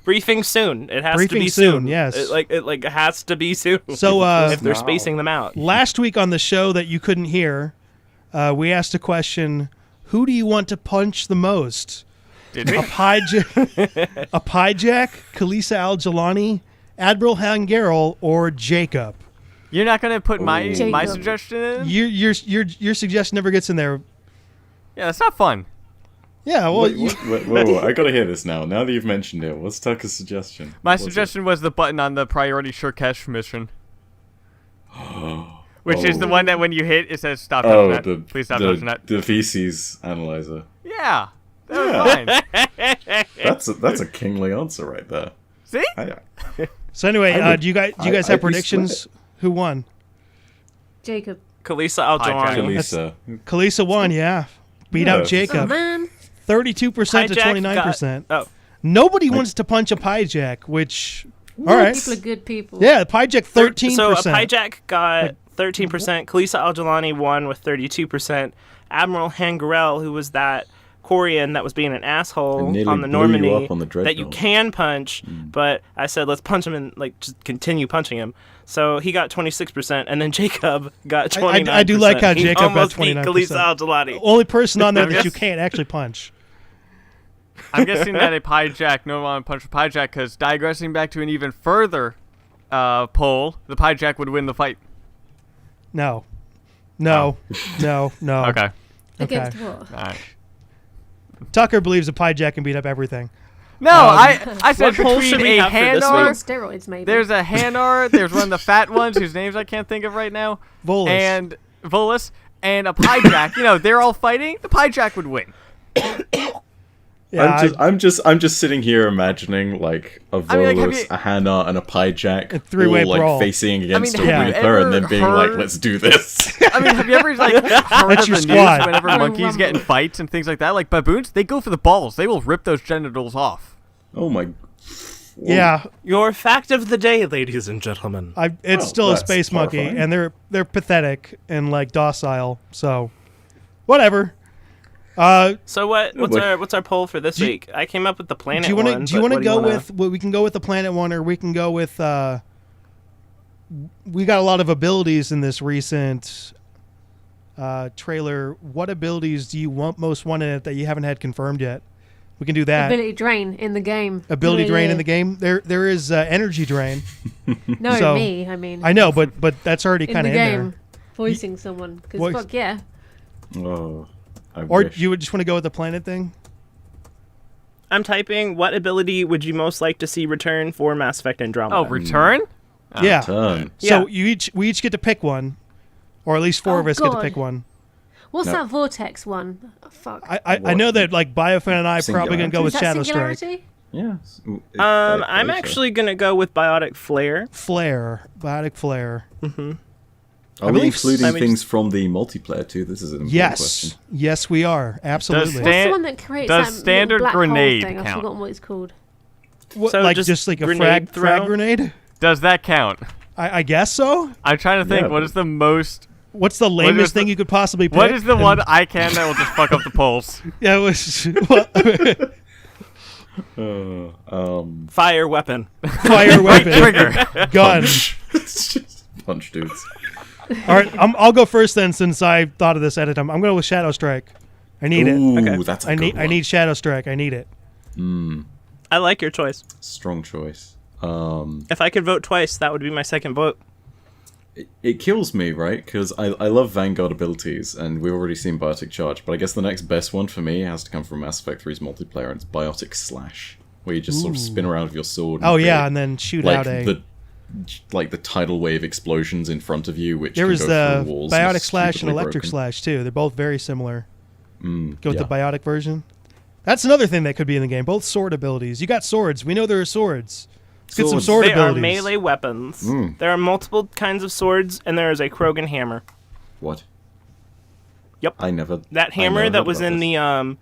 briefing soon. It has to Briefing be soon, yes. It has to be soon. So, if they're spacing them out. Last week on the show that you couldn't hear, we asked a question: who do you want to punch the most? Did we? A Pyjack, Kalisa Al-Jalani, Admiral Hangarel, or Jacob? You're not gonna put my Jacob. suggestion in? Your suggestion never gets in there. Yeah, that's not fun. Yeah, well, Whoa, I gotta hear this now. Now that you've mentioned it, what's Tucker's suggestion? My What's suggestion was the button on the priority Shurkesh mission. Which is the one that when you hit, it says stop touching that. Please stop touching that. The feces analyzer. Yeah, that was fine. That's a kingly answer right there. See? so anyway, I would- do you guys I'd have be predictions? split. Who won? Jacob. Kalisa Al-Jalani. Kalisa. Kalisa won, yeah. Beat Yeah. out Oh, Jacob. man. 32% to Hijack 29%. got- Nobody wants to punch a Pyjack, which... Ooh, all right. People are good people. Yeah, Pyjack 13%. So a Pyjack got 13%. Kalisa Al-Jalani won with 32%. Admiral Hangarel, who was that Corian that was being an asshole And nearly on the blew you Normandy up on the that you Dreadnought. can punch, but I said let's punch him and like just continue punching him. So he got 26%, and then Jacob got 29%. I do like how He Jacob got almost beat 29%. Khalees Al-Jaladi. Only person on there that guess- you can't actually punch. I'm guessing that a pie jack no one punch a pie jack because digressing back to an even further poll, the pie jack would win the fight. No. No. No. No. Okay. Against Okay. what? All right. Tucker believes a pie jack can beat up everything. No, I said What poll between should we a have for this Or Hanar. steroids, maybe. There's a Hanar. There's one of the fat ones whose names I can't think of right now. Volus. And Volus and a pie jack. You know, they're all fighting. The pie jack would win. Yeah, I'm just sitting here imagining like a I mean, like, have Volus, you- a Hannah, and a Pie Jack A three-way all like brawl. facing against have a you Reaper and ever then being like, heard- "Let's do this." I mean, have you ever like heard That's of your the squad. news whenever Royal monkeys get in Rumble. fights and things like that? Like baboons, they go for the balls. They will rip those genitals off. Oh my! yeah. Your fact of the day, ladies and gentlemen. It's Oh, still a that's space monkey, horrifying. and they're pathetic and like docile. So, whatever. So what's boy. our poll for this Do you- week? I came up with the planet Do you want one. to? Do you but want to what do go wanna- with? Well, we can go with the planet one, or we can go with. We got a lot of abilities in this recent trailer. What abilities do you most want in it that you haven't had confirmed yet? We can do that. Ability drain in the game. Ability Yeah, drain yeah. in the game. There is energy drain. No, So- me. I mean, I know, but that's already in kind the of in game, there. voicing someone. Because Voice- fuck yeah. Oh, I Or wish. you would just want to go with the planet thing? I'm typing. What ability would you most like to see return for Mass Effect Andromeda? Oh, return? Yeah. Turn. So Yeah. we each get to pick one, or at least four Oh, of us get to God. pick one. What's No. that vortex one? Oh, fuck. I know that like BioFan and I are probably gonna go Singularity? with Is that Shadow Strike. Singularity? Yes. I'm actually gonna go with Biotic Flare. Flare, biotic flare. Are we believe including I mean, things from the multiplayer too? This is an important Yes, question. yes, we are absolutely. Stan- What's the one that creates does that little standard black grenade hole thing? I've count? forgotten what it's called. What, So like just just like a grenade frag throw? grenade? Does that count? I guess so. I'm trying to think. Yeah, What but- is the most? What's the is lamest the- thing you could possibly pick? What is the And- one I can that will just fuck up the polls? Yeah, it was well, Fire weapon. fire weapon, Trigger. gun. It's just punch dudes. All right, I'll go first then, since I thought of this ahead of time. I'm going with Shadow Strike. I need it. Ooh, Okay. that's a I good need one. I need Shadow Strike. I need it. I like your choice. Strong choice. If I could vote twice, that would be my second vote. It kills me, right? Because I love Vanguard abilities, and we've already seen Biotic Charge, but I guess the next best one for me has to come from Mass Effect 3's multiplayer, and it's Biotic Slash, where you just sort of spin around with your sword. Oh create, yeah, and then shoot like out a. the tidal wave explosions in front of you, which There can was go the through walls. and Biotic are Slash and stupidly Electric broken. Slash too. They're both very similar. Go with yeah. the Biotic version. That's another thing that could be in the game. Both sword abilities. You got swords. We know there are swords. Let's get some Swords. sword They abilities. are melee weapons. There are multiple kinds of swords, and there is a Krogan hammer. What? Yep. I never. That I hammer never that heard was about in this.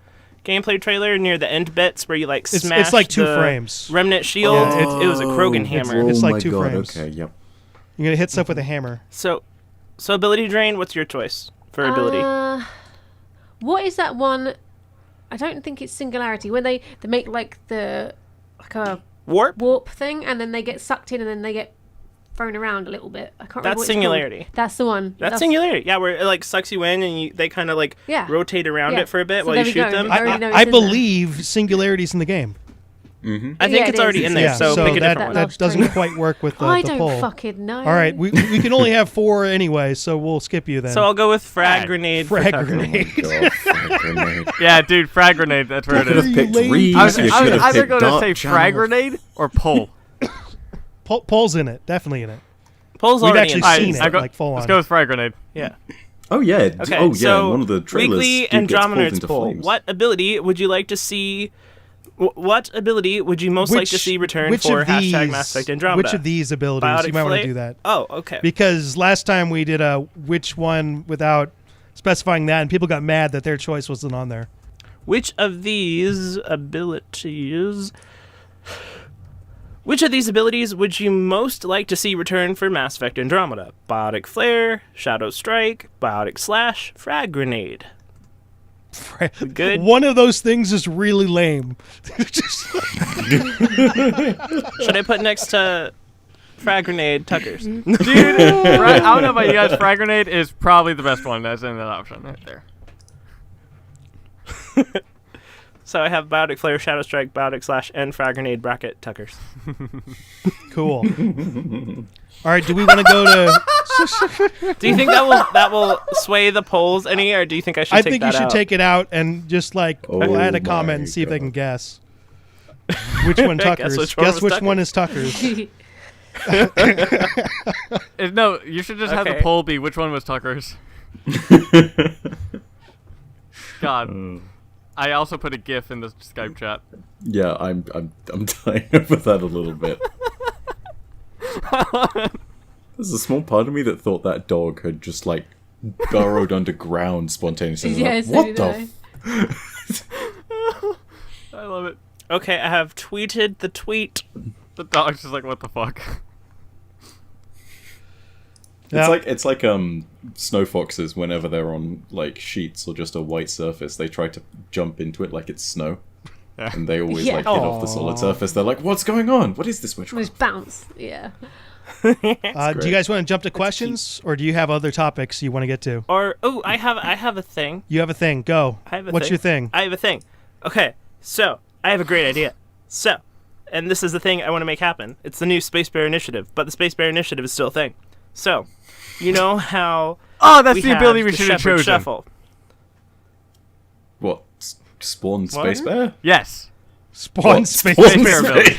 the gameplay trailer near the end bits where you like It's smash like 2 the frames. remnant shield. Yeah, it was a Krogan it's- hammer. it's Oh like my 2 God, frames. Okay, yep. You're gonna hit stuff with a hammer. So ability drain. What's your choice for ability? What is that one? I don't think it's Singularity. When they make like a Warp. warp thing, and then they get sucked in, and then they get thrown around a little bit. I can't remember. That's what it's called. Singularity. That's the one. That's singularity. Yeah, where it like sucks you in and they kind of like Yeah. rotate around Yeah. it for a bit So while there you we shoot go. them. I already know it's I in there. believe Singularity's in the game. I think Yeah, it's it already is. in there, Yeah, so so pick a that different one. that doesn't quite work with the, I the don't poll. fucking know. All right, we can only have 4 anyway, so we'll skip you then. So I'll go with frag Frag. grenade. for Frag Tucker. grenade. God, frag grenade. Yeah, dude, frag grenade. That's where it You could is. have picked lame Reeves. I was, you I should was have either picked going to Dark say Channel. frag grenade or pole. Poll's in it, definitely in it. Pole's We've already actually in. seen I it, go- like full Let's on. go with frag grenade. Yeah. Oh yeah. Okay. Oh yeah. So in one of the trailers, weekly dude gets pulled Andromenerds into poll. flames. What ability would you like to see? What ability would you most like to see return which for of these, hashtag Mass Effect Andromeda? Which of these abilities? Biotic You might want to Flame? do that. Oh, okay. Because last time we did a which one without specifying that, and people got mad that their choice wasn't on there. Which of these abilities? Which of these abilities would you most like to see return for Mass Effect Andromeda? Biotic Flare, Shadow Strike, Biotic Slash, Frag Grenade. Good. One of those things is really lame. Should I put next to Frag Grenade Tuckers? Dude, I don't know about you guys. Frag Grenade is probably the best one that's in that option right there. So I have Biotic Flare, Shadow Strike, Biotic / and Frag Grenade bracket Tuckers. Cool. All right, do we want to go to... Do you think that will sway the polls any, or do you think I should I take think that you should out? take it out and just, like, we'll add a my comment and see if they God. can guess. Which one Tucker's? Guess which one was Tucker's. No, you should just have the Okay. poll be which one was Tucker's. God. I also put a GIF in the Skype chat. Yeah, I'm dying over that a little bit. There's a small part of me that thought that dog had just like burrowed underground spontaneously. Yeah, Like, so what did the? I love it. Okay, I have tweeted the tweet. The dog's just like, what the fuck? Yeah. It's like snow foxes whenever they're on like sheets or just a white surface, they try to jump into it like it's snow. Yeah. And they always Yeah. like hit off the solid surface. They're like, "What's going on? What is this witchcraft?" Just bounce. Yeah. Do you great. guys want to jump to questions, or do you have other topics you want to get to? Or I have a thing. You have a thing. Go. I have a What's thing. your thing? I have a thing. Okay, so I have a great idea. So, and this is the thing I want to make happen. It's the new Space Bear Initiative, but the Space Bear Initiative is still a thing. So, you know how Oh, that's we the have ability we the should have Shepherd chosen. Shuffle. What? Spawn Space Bear? Yes. Spawn What? space. Space Bear ability.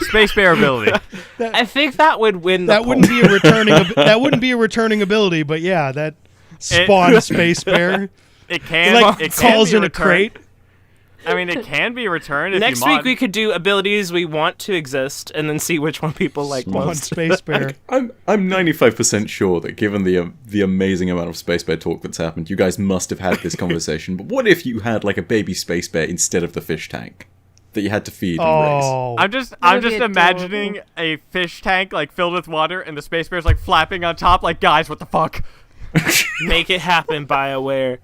Space Bear ability. I think that would win the That poll. wouldn't be a returning. That wouldn't be a returning ability, but yeah, that spawn space bear. It can. Like it can calls be in a returned. crate. I mean, it can be returned if Next you mod. week we could do abilities we want to exist, and then see which one people like Spawn most. space bear. I'm 95% sure that given the amazing amount of Space Bear talk that's happened, you guys must have had this conversation. But what if you had like a baby Space Bear instead of the fish tank that you had to feed and raise? Oh, I'm just would be imagining a fish tank like filled with water, and the space bear's like flapping on top, like, guys, what the fuck? Make it happen, BioWare.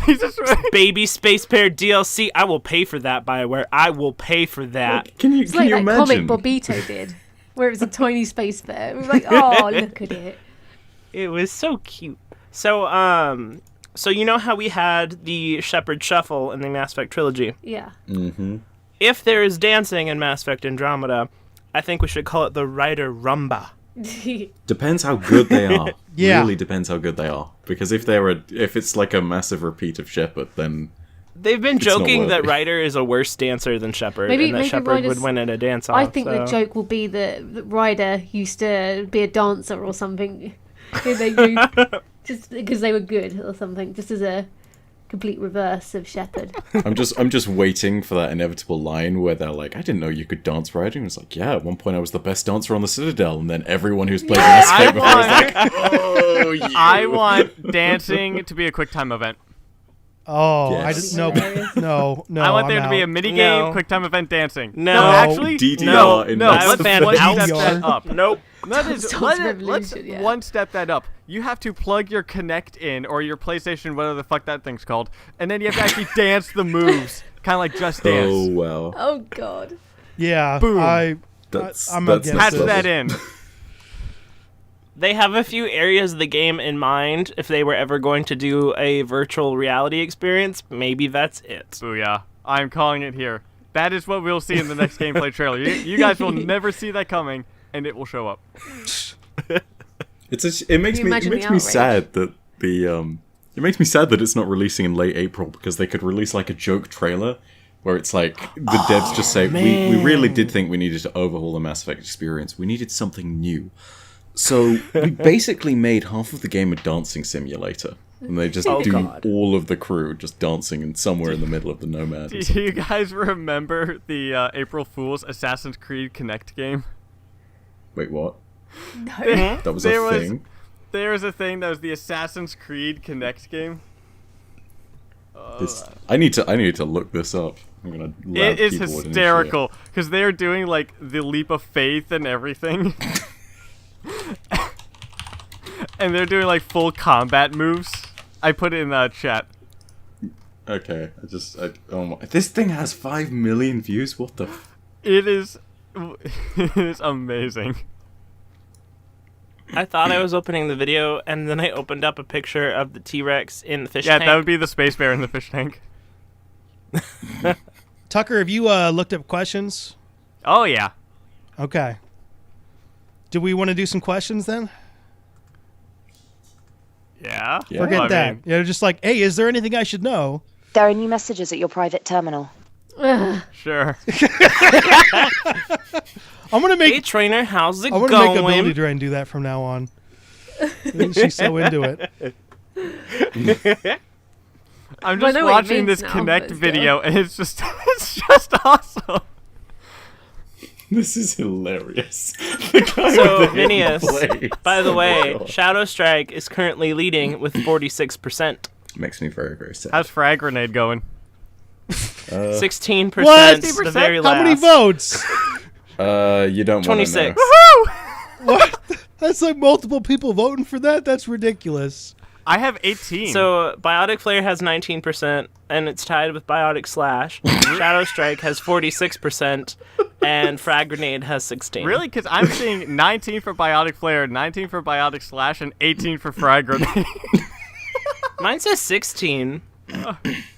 He's just Baby Space Bear DLC. I will pay for that, BioWare. I will pay for that. Can you It's like you that imagine? comic Bobito did, where it was a tiny space bear. It was like, oh, look at it. It was so cute. So, so you know how we had the Shepherd Shuffle in the Mass Effect trilogy? Yeah. If there is dancing in Mass Effect Andromeda, I think we should call it the Rider Rumba. Depends how good they are. Yeah. Really depends how good they are. Because if it's like a massive repeat of Shepard, then They've been not joking that worthy. Ryder is a worse dancer than Shepard, Maybe- and that maybe Shepard Ryder's- would win at a dance-off. I think so. the joke will be that Ryder used to be a dancer or something. And they moved just because they were good or something. Just as a complete reverse of Shepard. I'm just waiting for that inevitable line where they're like, "I didn't know you could dance riding." It's like, yeah, at one point I was the best dancer on the Citadel, and then everyone who's played Mass I Effect before is like, want, "Oh, yeah." I want dancing to be a QuickTime event. oh, Yes. I didn't know. No, I want I'm there to be a out. mini No. game QuickTime event dancing. No. actually, DDR no, in no. Mass Let's Effect. one step DDR. that up. Nope. Let's Dance Revolution, yeah. one step that up. You have to plug your Kinect in or your PlayStation, whatever the fuck that thing's called, and then you have to actually dance the moves, kind of like Just Dance. Oh wow, Oh, God. Yeah, Boom. I'm that's against Patch this. that in. They have a few areas of the game in mind. If they were ever going to do a virtual reality experience, maybe that's it. Booyah. I'm calling it here. That is what we'll see in the next gameplay trailer. You guys will never see that coming, and it will show up. it makes Can you me imagine the outrage? sad that it makes me sad that it's not releasing in late April, because they could release like a joke trailer where it's like the devs just say, we really did think we needed to overhaul the Mass Effect experience. We needed something new. So we basically made half of the game a dancing simulator. And they just do God. all of the crew just dancing in somewhere in the middle of the Nomad. Do you guys remember the April Fool's Assassin's Creed Connect game? Wait, what? No. That was a thing? There was a thing that was the Assassin's Creed Connect game. I need to look this up. I'm gonna It is keyboard and hysterical because they're doing like the leap of faith and everything. And they're doing like full combat moves. I put it in the chat. Okay, oh my, this thing has 5 million views. What the? It is, it is amazing. I thought I was opening the video, and then I opened up a picture of the T-Rex in the fish Yeah, tank. that would be the space bear in the fish tank. Tucker, have you looked up questions? Oh yeah. Okay. Do we want to do some questions then? Yeah. Forget I that. mean, You know, just like, hey, is there anything I should know? There are new messages at your private terminal. sure. I'm gonna Hey, make trainer, how's it I want going? to make AbilityDrain do that from now on. She's so into it. I'm Well, I just know what you watching mean this now, Connect but still. video, and it's just awesome. This is hilarious. The guy So, with the hidden Minius, blades. by the Oh my way, God. Shadow Strike is currently leading with 46%. Makes me very, very sad. How's Frag Grenade going? 16%, What? the very How last. many votes? You don't want to 26. know. What? That's like multiple people voting for that? That's ridiculous. I have 18. So, Biotic Flare has 19%, and it's tied with Biotic Slash. Shadow Strike has 46%, and Frag Grenade has 16. Really? Because I'm seeing 19 for Biotic Flare, 19 for Biotic Slash, and 18 for Frag Grenade. Mine says 16.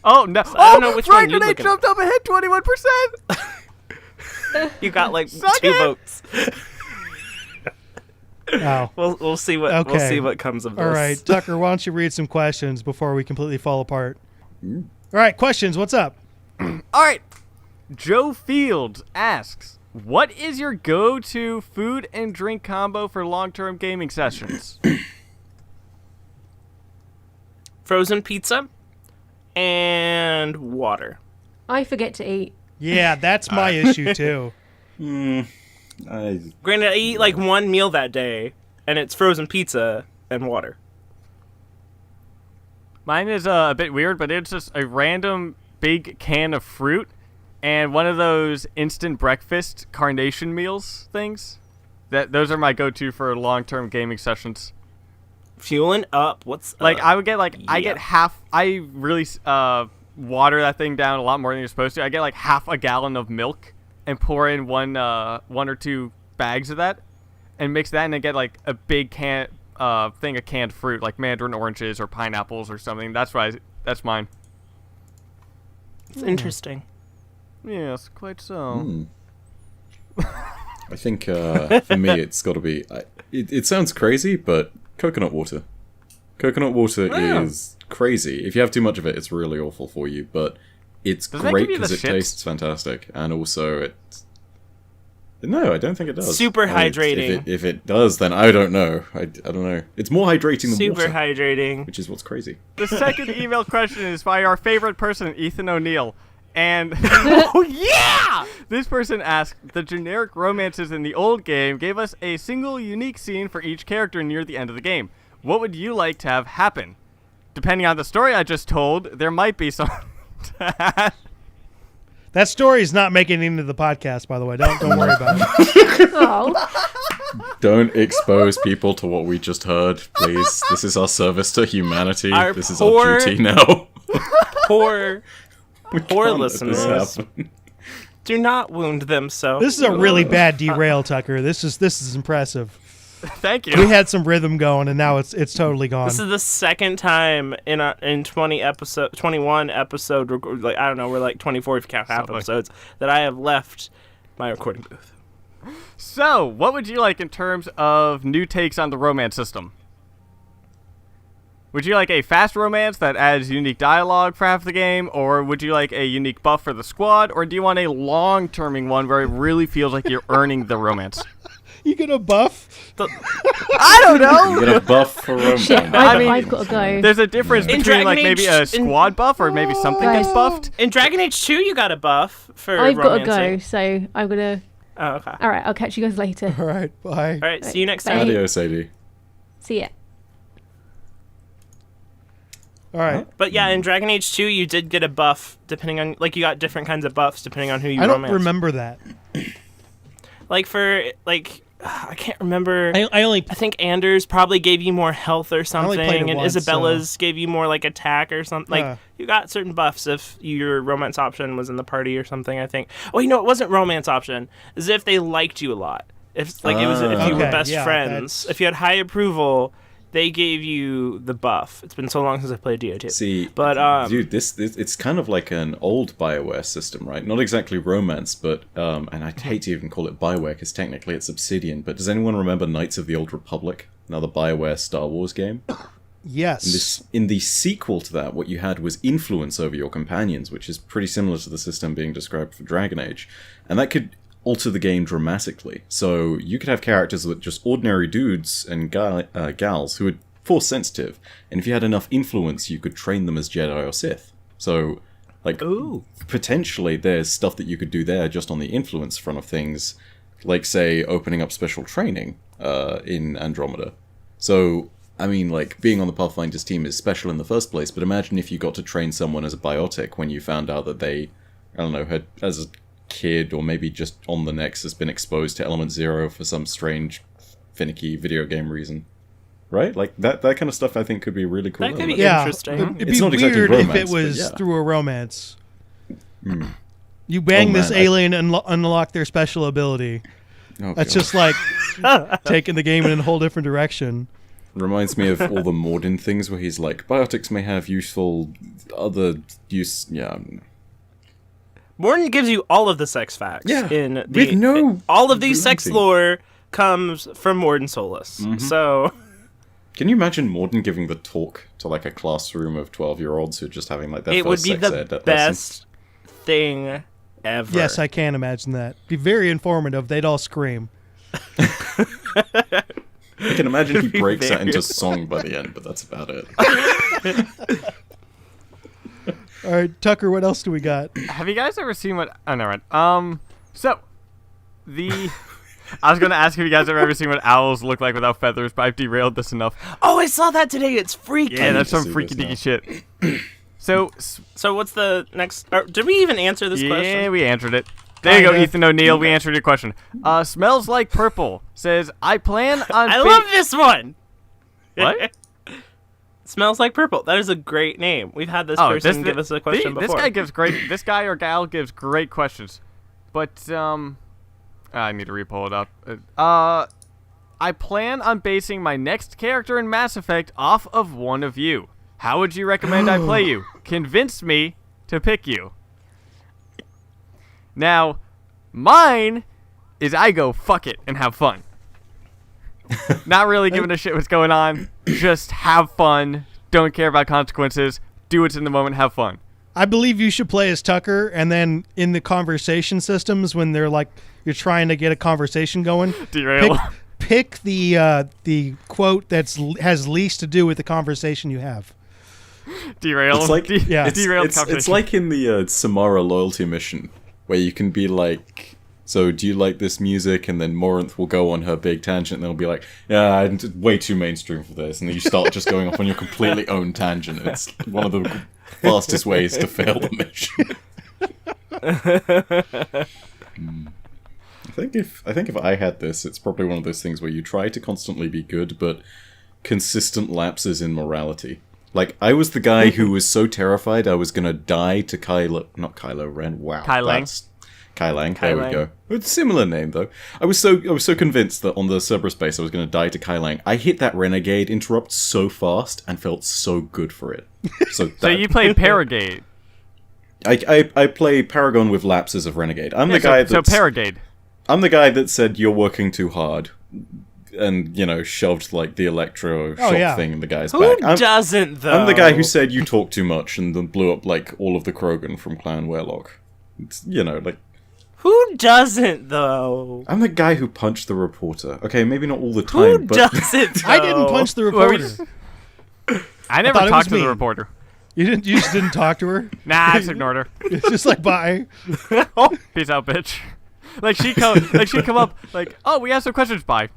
Oh no! I don't know which Frag one you're Grenade looking jumped up and hit 21%. You got like Suck 2 it! votes. Wow. We'll see what Okay. we'll see what comes of this. All right, Tucker, why don't you read some questions before we completely fall apart? All right, questions. What's up? All right. Joe Fields asks, "What is your go-to food and drink combo for long-term gaming sessions?" Frozen pizza and water. I forget to eat. Yeah, that's my issue too. Granted, I eat like one meal that day, and it's frozen pizza and water. Mine is a bit weird, but it's just a random big can of fruit and one of those instant breakfast carnation meals things. Those are my go-to for long-term gaming sessions. Fueling up. What's Like I would get I yeah. get half. I really water that thing down a lot more than you're supposed to. I get like half a gallon of milk and pour in one or two bags of that, and mix that, and then get like a big thing of canned fruit, like mandarin oranges or pineapples or something. That's that's mine. It's interesting. Yes, quite so. I think for me it's got to be. It sounds crazy, but coconut water. Coconut water is crazy. If you have too much of it, it's really awful for you. But it's Doesn't that great give you the because it shits? tastes fantastic, and also it's. No, I don't think it does. Super I mean, hydrating. If it does, then I don't know. I don't know. It's more hydrating than Super water, hydrating. which is what's crazy. The second email question is by our favorite person, Ethan O'Neill. And, oh yeah! This person asked, "The generic romances in the old game gave us a single unique scene for each character near the end of the game. What would you like to have happen? Depending on the story I just told, there might be some." That story is not making it into the podcast, by the way. Don't worry about it. Oh, Don't expose people to what we just heard, please. This is our service to humanity. This is our poor- duty now. Poor We Poor can't let this listeners. happen. Do not wound them so. This is a really bad derail, Tucker. This is impressive. Thank We you. had some rhythm going, and now it's totally gone. This is the second time in 21 episode, like I don't know, we're like 24 if you count half Something. episodes, that I have left my recording booth. So, what would you like in terms of new takes on the romance system? Would you like a fast romance that adds unique dialogue for half the game, or would you like a unique buff for the squad, or do you want a long-terming one where it really feels like you're earning the romance? You gonna buff? I don't know! You're gonna buff for romance. shit. I mean, I've got to go. There's a difference In between like Dragon maybe Age- a squad buff or maybe something gets buffed. In Dragon Age 2, you got a buff for I've got to romancing. go, so I'm going to... Oh, okay. All right, I'll catch you guys later. All right, bye. All right, see you next Bye. time. Adios, Sadie. See ya. All right. But yeah, in Dragon Age 2, you did get a buff depending on, like, you got different kinds of buffs depending on who you I don't romance. remember that. Like, for, like, I can't remember. I think Anders probably gave you more health or only played it something, and once, Isabella's gave you more like attack or something. Like you got certain buffs if your romance option was in the party or something. I think. Oh, it wasn't romance option. As if they liked you a lot. If it was if you were Okay, best yeah, friends. If you had high approval, they gave you the buff. It's been so long since I played DO2. See, but dude, this it's kind of like an old BioWare system, right? Not exactly romance, but and I'd hate to even call it BioWare because technically it's Obsidian. But does anyone remember Knights of the Old Republic? Another BioWare Star Wars game. Yes. In the sequel to that, what you had was influence over your companions, which is pretty similar to the system being described for Dragon Age, and that could alter the game dramatically. So you could have characters that just ordinary dudes and gals who are force sensitive, and if you had enough influence, you could train them as Jedi or Sith. So, like, potentially there's stuff that you could do there just on the influence front of things, like, say, opening up special training in Andromeda. So, I mean, like, being on the Pathfinders team is special in the first place, but imagine if you got to train someone as a biotic when you found out that they, I don't know, had, as a kid or maybe just on the Nexus, been exposed to Element Zero for some strange, finicky video game reason. Right? Like, that kind of stuff I think could be really cool. That could be Yeah, interesting. it'd It's be not exactly weird romance, if it but was yeah. through a romance. You bang this man, alien and unlock their special ability. Oh, That's God. just like taking the game in a whole different direction. Reminds me of all the Morden things where he's like, biotics may have useful other use. Yeah. Morden gives you all of the sex facts. Yeah, In with no all of these sex limiting. lore comes from Morden Solus. So Can you imagine Morden giving the talk to like a classroom of 12-year-olds who are just having like their it would first be sex the ed lesson? best thing ever. Yes, I can imagine that. Be very informative. They'd all scream. I can imagine he breaks that very into song by the end, but that's about it. All right, Tucker, what else do we got? Have you guys ever seen what? Oh, never mind. So the I was gonna ask if you guys have ever seen what owls look like without feathers, but I've derailed this enough. Oh, I saw that today. It's freaky. Yeah, that's to some see freaky this deaky shit. So So what's the next? Did we even answer this yeah, question? we answered it. There you go, Kinda. Ethan O'Neill. We answered your question. Smells like purple says I plan on. I love this one. What? Smells like purple. That is a great name. We've had this person give us a question before. This guy gives great. This guy or gal gives great questions, but I need to re-pull it up. I plan on basing my next character in Mass Effect off of one of you. How would you recommend I play you? Convince me to pick you. Now, mine is I go fuck it and have fun. Not really giving a shit what's going on. Just have fun. Don't care about consequences. Do what's in the moment. Have fun. I believe you should play as Tucker, and then in the conversation systems, when they're like you're trying to get a conversation going, Derail. pick the quote has least to do with the conversation you have. Derail. It's like Yeah. Derailed it's conversation. like in the Samara loyalty mission where you can be like, so do you like this music? And then Morinth will go on her big tangent and they'll be like, yeah, I'm way too mainstream for this. And then you start just going off on your completely own tangent. It's one of the fastest ways to fail the mission. I think if I had this, it's probably one of those things where you try to constantly be good, but consistent lapses in morality. Like, I was the guy who was so terrified I was gonna die to not Kylo Ren, wow. Kai Lang. That's Kai Lang, there we Lang. go. It's a similar name, though. I was so convinced that on the Cerberus base I was gonna die to Kai Lang. I hit that Renegade interrupt so fast and felt so good for it. So, So you played Paragate. I play Paragon with lapses of Renegade. I'm the guy So Paragate. I'm the guy that said you're working too hard, and shoved like the electro shock yeah. thing in the guy's Who back. doesn't though? I'm the guy who said you talk too much and then blew up like all of the Krogan from Clan Warlock. It's, like Who doesn't though? I'm the guy who punched the reporter. Okay, maybe not all the Who time, but doesn't? Though? I didn't punch the What were you- reporter. I never thought it talked was to the me. reporter. You just didn't talk to her. Nah, I just ignored her. It's just like bye. Peace out, bitch. Like she'd come up like, oh, we have some questions. Bye.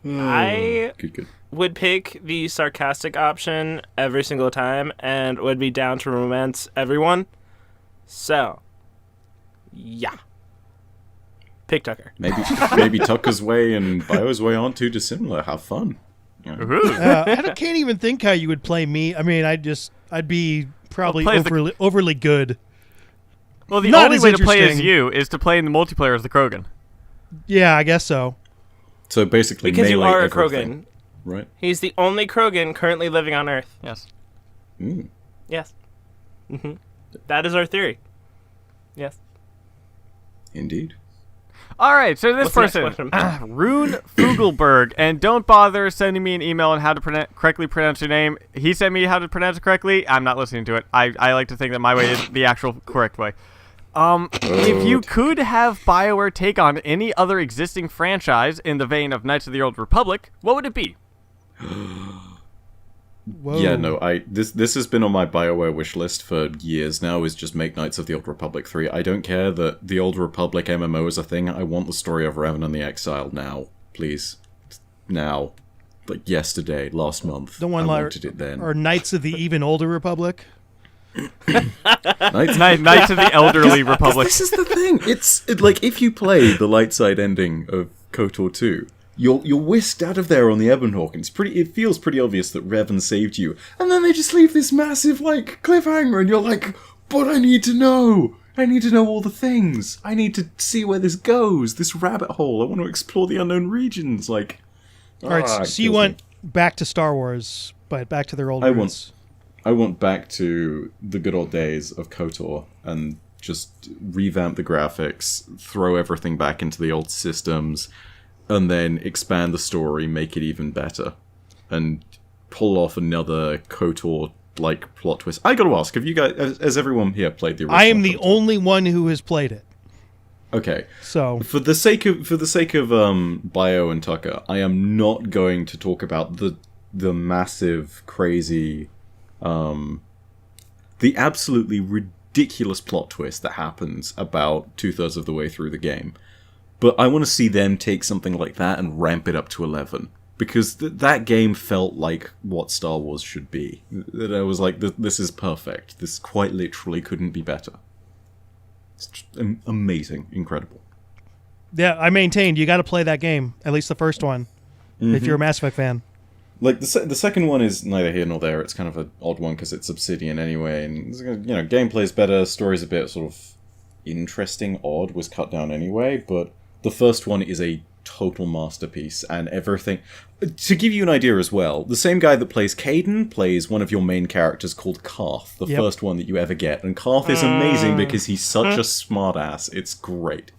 I good. would pick the sarcastic option every single time and would be down to romance everyone. So, yeah. Pick Tucker. Maybe Tucker's way and Bio's way aren't too dissimilar. Have fun. You know. Can't even think how you would play me. I mean, I'd be probably Well, play as overly good. Well, the Not only as way to play as interesting. you is to play in the multiplayer as the Krogan. Yeah, I guess so. So basically, Because you melee are a everything, Krogan. right? He's the only Krogan currently living on Earth. Yes. Mm. Yes. That is our theory. Yes. Indeed. All right, so this What's the next person, question? Rune Fugelberg, and don't bother sending me an email on how to correctly pronounce your name. He sent me how to pronounce it correctly. I'm not listening to it. I like to think that my way is the actual correct way. If you could have BioWare take on any other existing franchise in the vein of Knights of the Old Republic, what would it be? Whoa. Yeah, no, this has been on my BioWare wish list for years now, is just make Knights of the Old Republic 3. I don't care that the Old Republic MMO is a thing. I want the story of Revan and the Exile now. Please. Now. Like yesterday, last month. The one I like wanted it then. or Knights of the even older Republic. Knights of the Elderly Republic. This is the thing. It's like if you play the light side ending of KOTOR 2, you're whisked out of there on the Ebonhawk, and it feels pretty obvious that Revan saved you. And then they just leave this massive like cliffhanger, and you're like, but I need to know. I need to know all the things. I need to see where this goes. This rabbit hole. I want to explore the unknown regions. Like, All right, it so you kills want me. back to Star Wars, but back to their old I roots. I want back to the good old days of KOTOR and just revamp the graphics, throw everything back into the old systems, and then expand the story, make it even better, and pull off another KOTOR-like plot twist. I gotta ask, have you guys, has everyone here played the original? I am the KOTOR? only one who has played it. Okay. So For the sake of Bio and Tucker, I am not going to talk about the massive, crazy, the absolutely ridiculous plot twist that happens about 2/3 of the way through the game. But I want to see them take something like that and ramp it up to 11. Because that game felt like what Star Wars should be. That I was like, this is perfect. This quite literally couldn't be better. It's just amazing. Incredible. yeah, I maintained you got to play that game, at least the first one, if you're a Mass Effect fan. Like, the second one is neither here nor there. It's kind of an odd one because it's Obsidian anyway. And, you know, gameplay's better, story's a bit sort of interesting, odd, was cut down anyway. But the first one is a total masterpiece, and everything... To give you an idea as well, the same guy that plays Caden plays one of your main characters called Karth, the first one that you ever get. And Karth is amazing because he's such a smartass. It's great.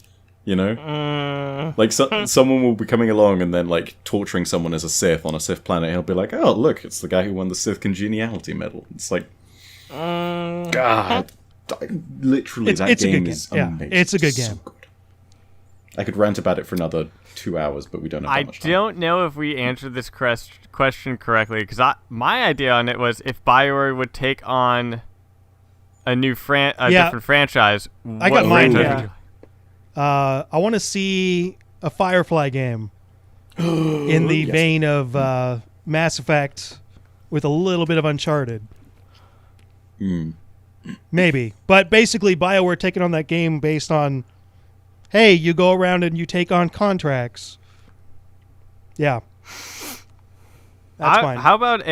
You know? Like, someone will be coming along and then, like, torturing someone as a Sith on a Sith planet. He'll be like, oh, look, it's the guy who won the Sith Congeniality Medal. It's like... God. Literally, It's that a good game game. is Yeah, amazing. it's a good So game. good. I could rant about it for another 2 hours, but we don't have that I much time. don't know if we answered this question correctly, because my idea on it was if BioWare would take on a new different franchise. I got mine. franchise Yeah. would you- I want to see a Firefly game in the vein of Mass Effect with a little bit of Uncharted. Maybe. But basically, BioWare taking on that game based on, hey, you go around and you take on contracts. Yeah. That's fine. How about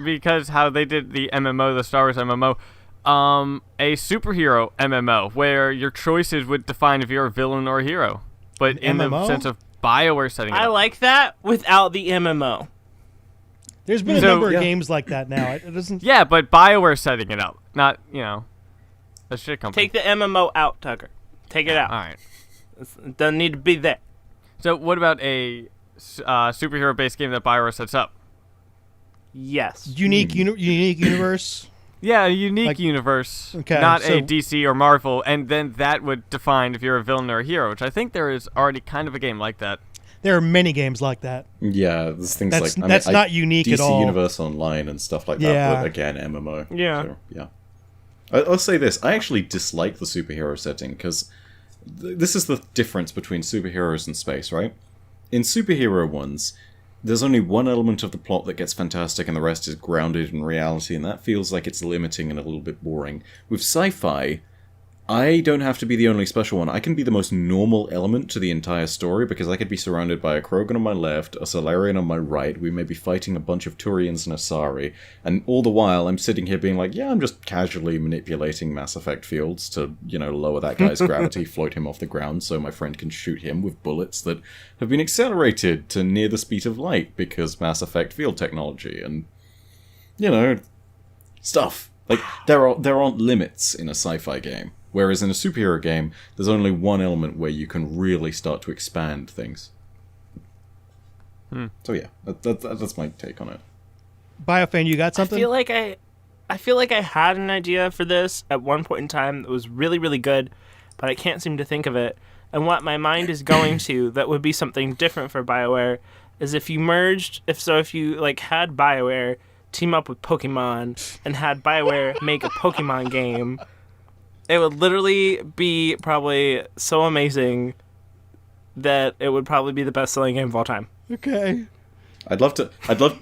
because how they did the MMO, the Star Wars MMO, a superhero MMO where your choices would define if you're a villain or a hero, but in MMO? the sense of BioWare setting it I up. like that without the MMO. There's been a So- number of Yeah. games like that now. It doesn't. Yeah, but BioWare setting it up, not, a shit company. Take the MMO out, Tucker. Take it out. All right. It doesn't need to be there. So what about a superhero-based game that BioWare sets up? Yes. Unique universe. Yeah, a unique Like- universe, Okay, not so- a DC or Marvel, and then that would define if you're a villain or a hero, which I think there is already kind of a game like that. There are many games like that. Yeah, there's things That's- like... that's not unique DC at all. Universe Online and stuff like Yeah. that, but again, MMO. Yeah. So, yeah. I'll say this, I actually dislike the superhero setting, because this is the difference between superheroes and space, right? In superhero ones, there's only one element of the plot that gets fantastic and the rest is grounded in reality, and that feels like it's limiting and a little bit boring. With sci-fi, I don't have to be the only special one. I can be the most normal element to the entire story, because I could be surrounded by a Krogan on my left, a Solarian on my right, we may be fighting a bunch of Turians and Asari, and all the while I'm sitting here being like, yeah, I'm just casually manipulating Mass Effect fields to, lower that guy's gravity, float him off the ground so my friend can shoot him with bullets that have been accelerated to near the speed of light because Mass Effect field technology, and, stuff. Like, there aren't limits in a sci-fi game. Whereas in a superhero game, there's only one element where you can really start to expand things. So yeah, that's my take on it. BioFan, you got something? I feel like I had an idea for this at one point in time that was really, really good, but I can't seem to think of it. And what my mind is going to that would be something different for BioWare is if you had BioWare team up with Pokemon and had BioWare make a Pokemon game. It would literally be probably so amazing that it would probably be the best-selling game of all time. Okay.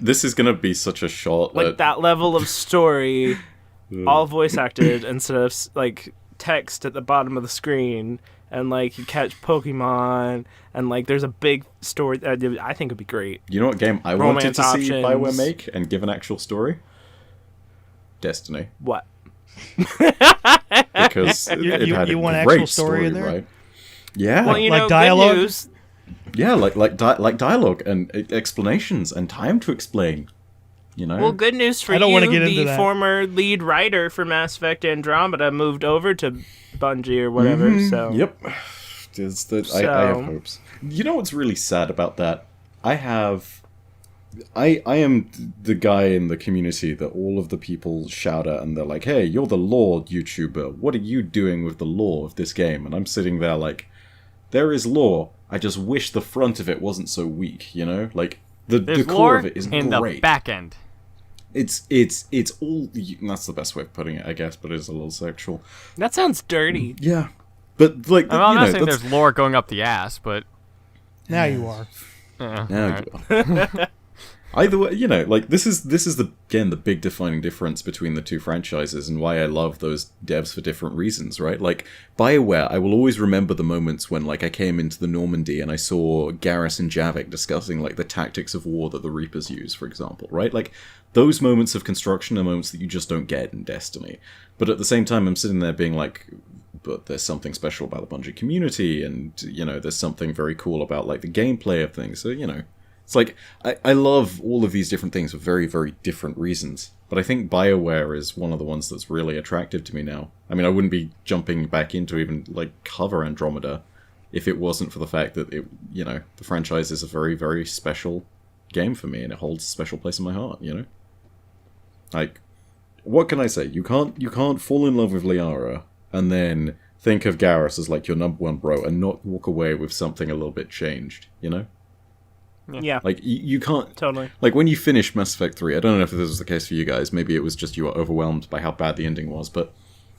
This is gonna be such a short... Like, that level of story, all voice-acted, instead of, text at the bottom of the screen, and, you catch Pokemon, and, there's a big story. I think it'd be great. You know what game I wanted to see options. BioWare make and give an actual story? Destiny. What? Because it had you a want great actual story in there? right? Yeah. Well, Like dialogue? good news. Yeah, like dialogue and explanations and time to explain. Well, good news for I don't you. wanna get into The that. former lead writer for Mass Effect Andromeda moved over to Bungie or whatever. So Yep. I have hopes. You know what's really sad about that? I am the guy in the community that all of the people shout at, and they're like, hey, you're the lore YouTuber. What are you doing with the lore of this game? And I'm sitting there like, there is lore. I just wish the front of it wasn't so weak, Like, the core of it is in great. the back end. It's all... That's the best way of putting it, I guess, but it is a little sexual. that sounds dirty. Yeah. But, I'm not saying there's lore going up the ass, but... Now you are. Now you are. Either way, this is again the big defining difference between the two franchises, and why I love those devs for different reasons, right? Like, BioWare, I will always remember the moments when, I came into the Normandy and I saw Garrus and Javik discussing, the tactics of war that the Reapers use, for example, right? Like, those moments of construction are moments that you just don't get in Destiny. But at the same time, I'm sitting there being like, but there's something special about the Bungie community, and, there's something very cool about, the gameplay of things, so, It's like, I love all of these different things for very, very different reasons. But I think BioWare is one of the ones that's really attractive to me now. I mean, I wouldn't be jumping back into even, cover Andromeda if it wasn't for the fact that, the franchise is a very, very special game for me, and it holds a special place in my heart, Like, what can I say? You can't fall in love with Liara and then think of Garrus as, your number one bro and not walk away with something a little bit changed, Yeah. Like, you can't... Totally. Like, when you finish Mass Effect 3, I don't know if this was the case for you guys, maybe it was just you were overwhelmed by how bad the ending was, but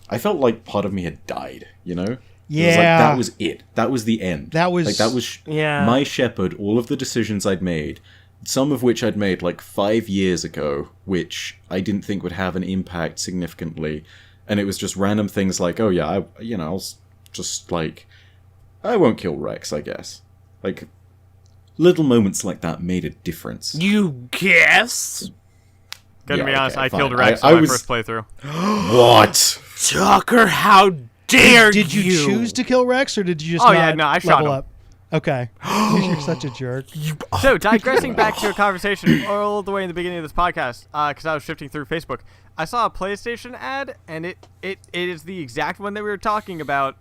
I felt like part of me had died, Yeah. It was like, that was it. That was the end. That was... Yeah. my shepherd, all of the decisions I'd made, some of which I'd made, 5 years ago, which I didn't think would have an impact significantly, and it was just random things like, oh yeah, I'll just, I won't kill Rex, I guess. Little moments like that made a difference. You guess? Gonna be honest, I fine. killed Rex I on my was- first playthrough. What? Tucker, how dare Did you choose to kill Rex, or did you just Oh, not yeah, no, I shot level him. up? Okay. You're such a jerk. So, digressing back to a conversation all the way in the beginning of this podcast, because I was shifting through Facebook, I saw a PlayStation ad, and it is the exact one that we were talking about,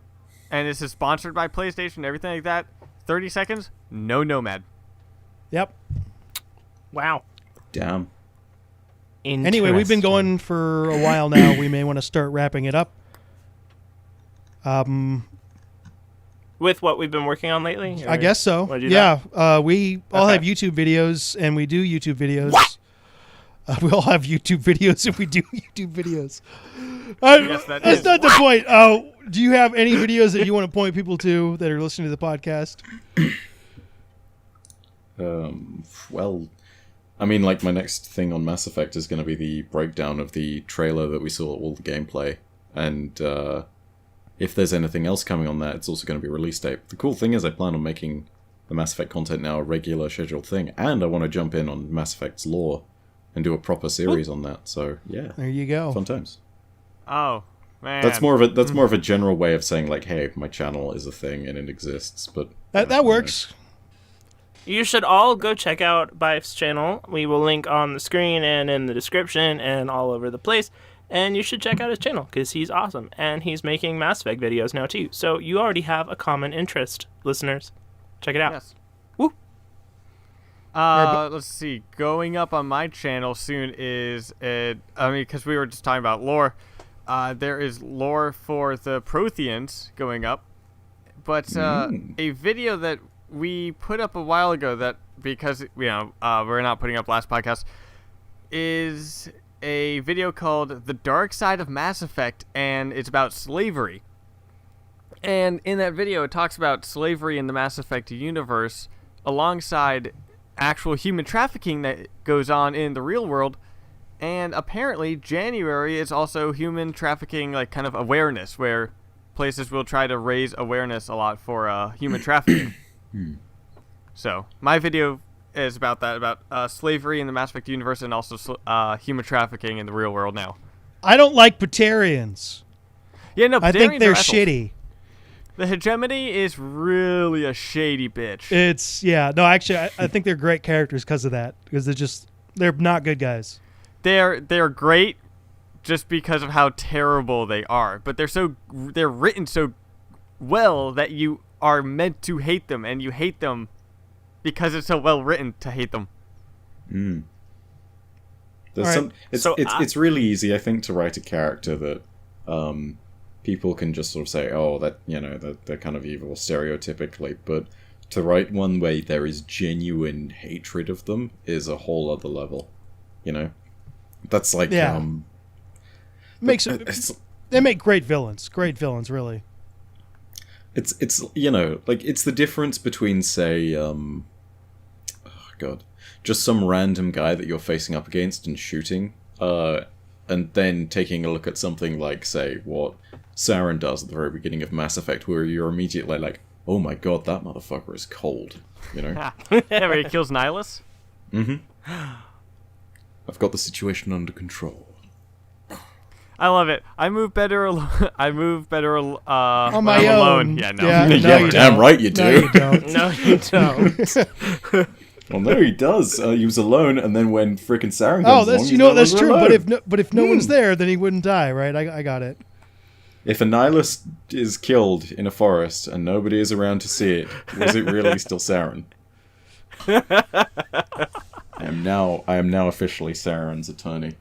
and this is sponsored by PlayStation and everything like that. 30 seconds, no Nomad. Yep. Wow. Damn. Anyway, we've been going for a while now. We may want to start wrapping it up. With what we've been working on lately? I guess so. Wanna do Yeah. We all Okay. have YouTube videos, and we do YouTube videos. What? We all have YouTube videos, and we do YouTube videos. Yes, that That's is. not the point. Do you have any videos that you want to point people to that are listening to the podcast? Well, I mean, my next thing on Mass Effect is going to be the breakdown of the trailer that we saw, all the gameplay. And if there's anything else coming on that, it's also going to be release date. The cool thing is I plan on making the Mass Effect content now a regular scheduled thing, and I want to jump in on Mass Effect's lore and do a proper series on that. So yeah, There you go. fun times. Oh man, That's more of a general way of saying like, hey, my channel is a thing and it exists. But That works. You should all go check out ByF's channel. We will link on the screen and in the description and all over the place. And you should check out his channel because he's awesome. And he's making Mass Effect videos now too. So you already have a common interest, listeners. Check it out. Yes. Woo! Let's see. Going up on my channel soon is because we were just talking about lore. There is lore for the Protheans going up, but a video that we put up a while ago that because we're not putting up last podcast is a video called "The Dark Side of Mass Effect," and it's about slavery. And in that video, it talks about slavery in the Mass Effect universe alongside actual human trafficking that goes on in the real world. And apparently, January is also human trafficking, like, kind of awareness, where places will try to raise awareness a lot for human trafficking. So, my video is about that, about slavery in the Mass Effect universe and also human trafficking in the real world now. I don't like Batarians. Yeah, no, I think Batarians they're are assholes. shitty. The hegemony is really a shady bitch. I think they're great characters because of that. Because they're not good guys. They're great just because of how terrible they are, but they're written so well that you are meant to hate them, and you hate them because it's so well written to hate them. It's really easy, I think, to write a character that people can just sort of say, oh, that they're kind of evil stereotypically, but to write one way there is genuine hatred of them is a whole other level. That's like They make great villains. Great villains, really. It's it's the difference between, say, just some random guy that you're facing up against and shooting, and then taking a look at something like, say, what Saren does at the very beginning of Mass Effect, where you're immediately like, oh my god, that motherfucker is cold, Yeah, where he kills Nihilus? I've got the situation under control. I love it. I move better alone. On my own. Alone. Yeah, no. Yeah, Damn right you No, do. you don't. No, you don't. Well, no, he does. He was alone, and then when frickin' Saren comes Oh, along, that's he's no that's longer true. alone. But if no one's there, then he wouldn't die, right? I got it. If a Nihilus is killed in a forest and nobody is around to see it, was it really still Saren? I am now officially Saren's attorney.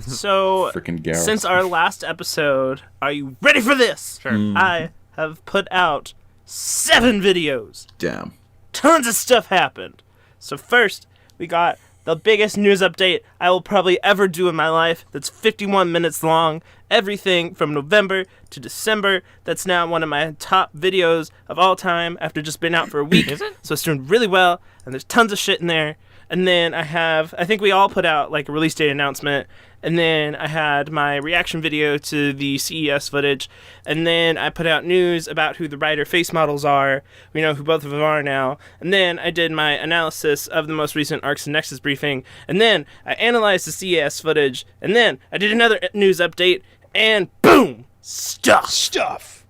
So, Frickin' Garrus. since our last episode, are you ready for this? Sure. I have put out 7 videos. Damn. Tons of stuff happened. So first, we got the biggest news update I will probably ever do in my life. That's 51 minutes long. Everything from November to December. That's now one of my top videos of all time after just been out for a week. Is it? So it's doing really well, and there's tons of shit in there. And then I think we all put out like a release date announcement. And then I had my reaction video to the CES footage. And then I put out news about who the writer face models are. We know who both of them are now. And then I did my analysis of the most recent Arcs and Nexus briefing. And then I analyzed the CES footage. And then I did another news update. And boom! Stuff!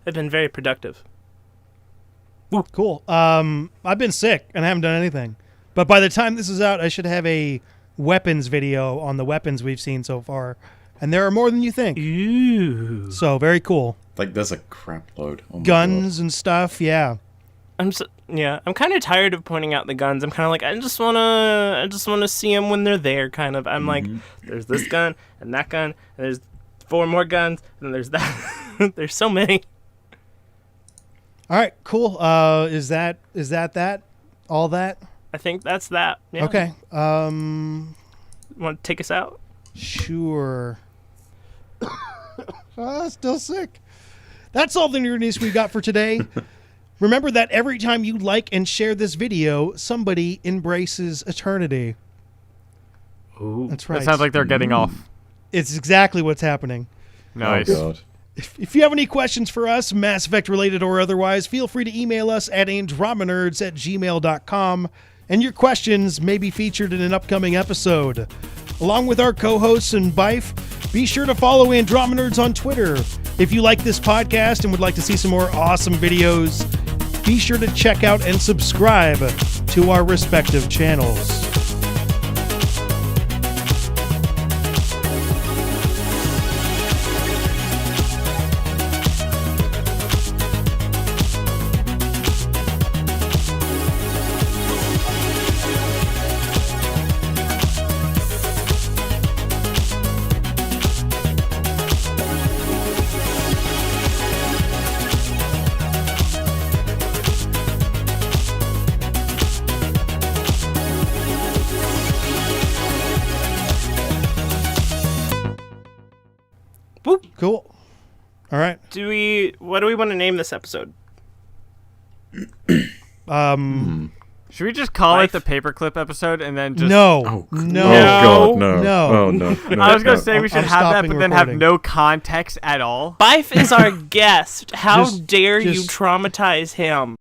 I've been very productive. Cool. I've been sick and I haven't done anything. But by the time this is out, I should have a weapons video on the weapons we've seen so far. And there are more than you think. Ooh. So, very cool. Like, there's a crap load. Oh my Guns and stuff, yeah. I'm kind of tired of pointing out the guns. I'm kind of like, I just wanna see them when they're there. Kind of. I'm like, there's this gun and that gun, and there's 4 more guns, and there's that. There's so many. All right, cool. Is that all that? I think that's that. Yeah. Okay. Want to take us out? Sure. Still sick. That's all the news we got for today. Remember that every time you like and share this video, somebody embraces eternity. Ooh. That's right. That sounds like they're getting off. It's exactly what's happening. Nice. Oh god. If you have any questions for us, Mass Effect related or otherwise, feel free to email us at andromenerds@gmail.com, and your questions may be featured in an upcoming episode. Along with our co-hosts and Byf, be sure to follow Andromenerds on Twitter. If you like this podcast and would like to see some more awesome videos, be sure to check out and subscribe to our respective channels. Cool. All right. What do we want to name this episode? Should we just call it the paperclip episode and then just... No. Oh, No. Oh god, no. No. Oh no. I was going to no. say we should I'm have that, stopping but then have recording. no context at all. Byf is our guest. How Just- dare you just- traumatize him?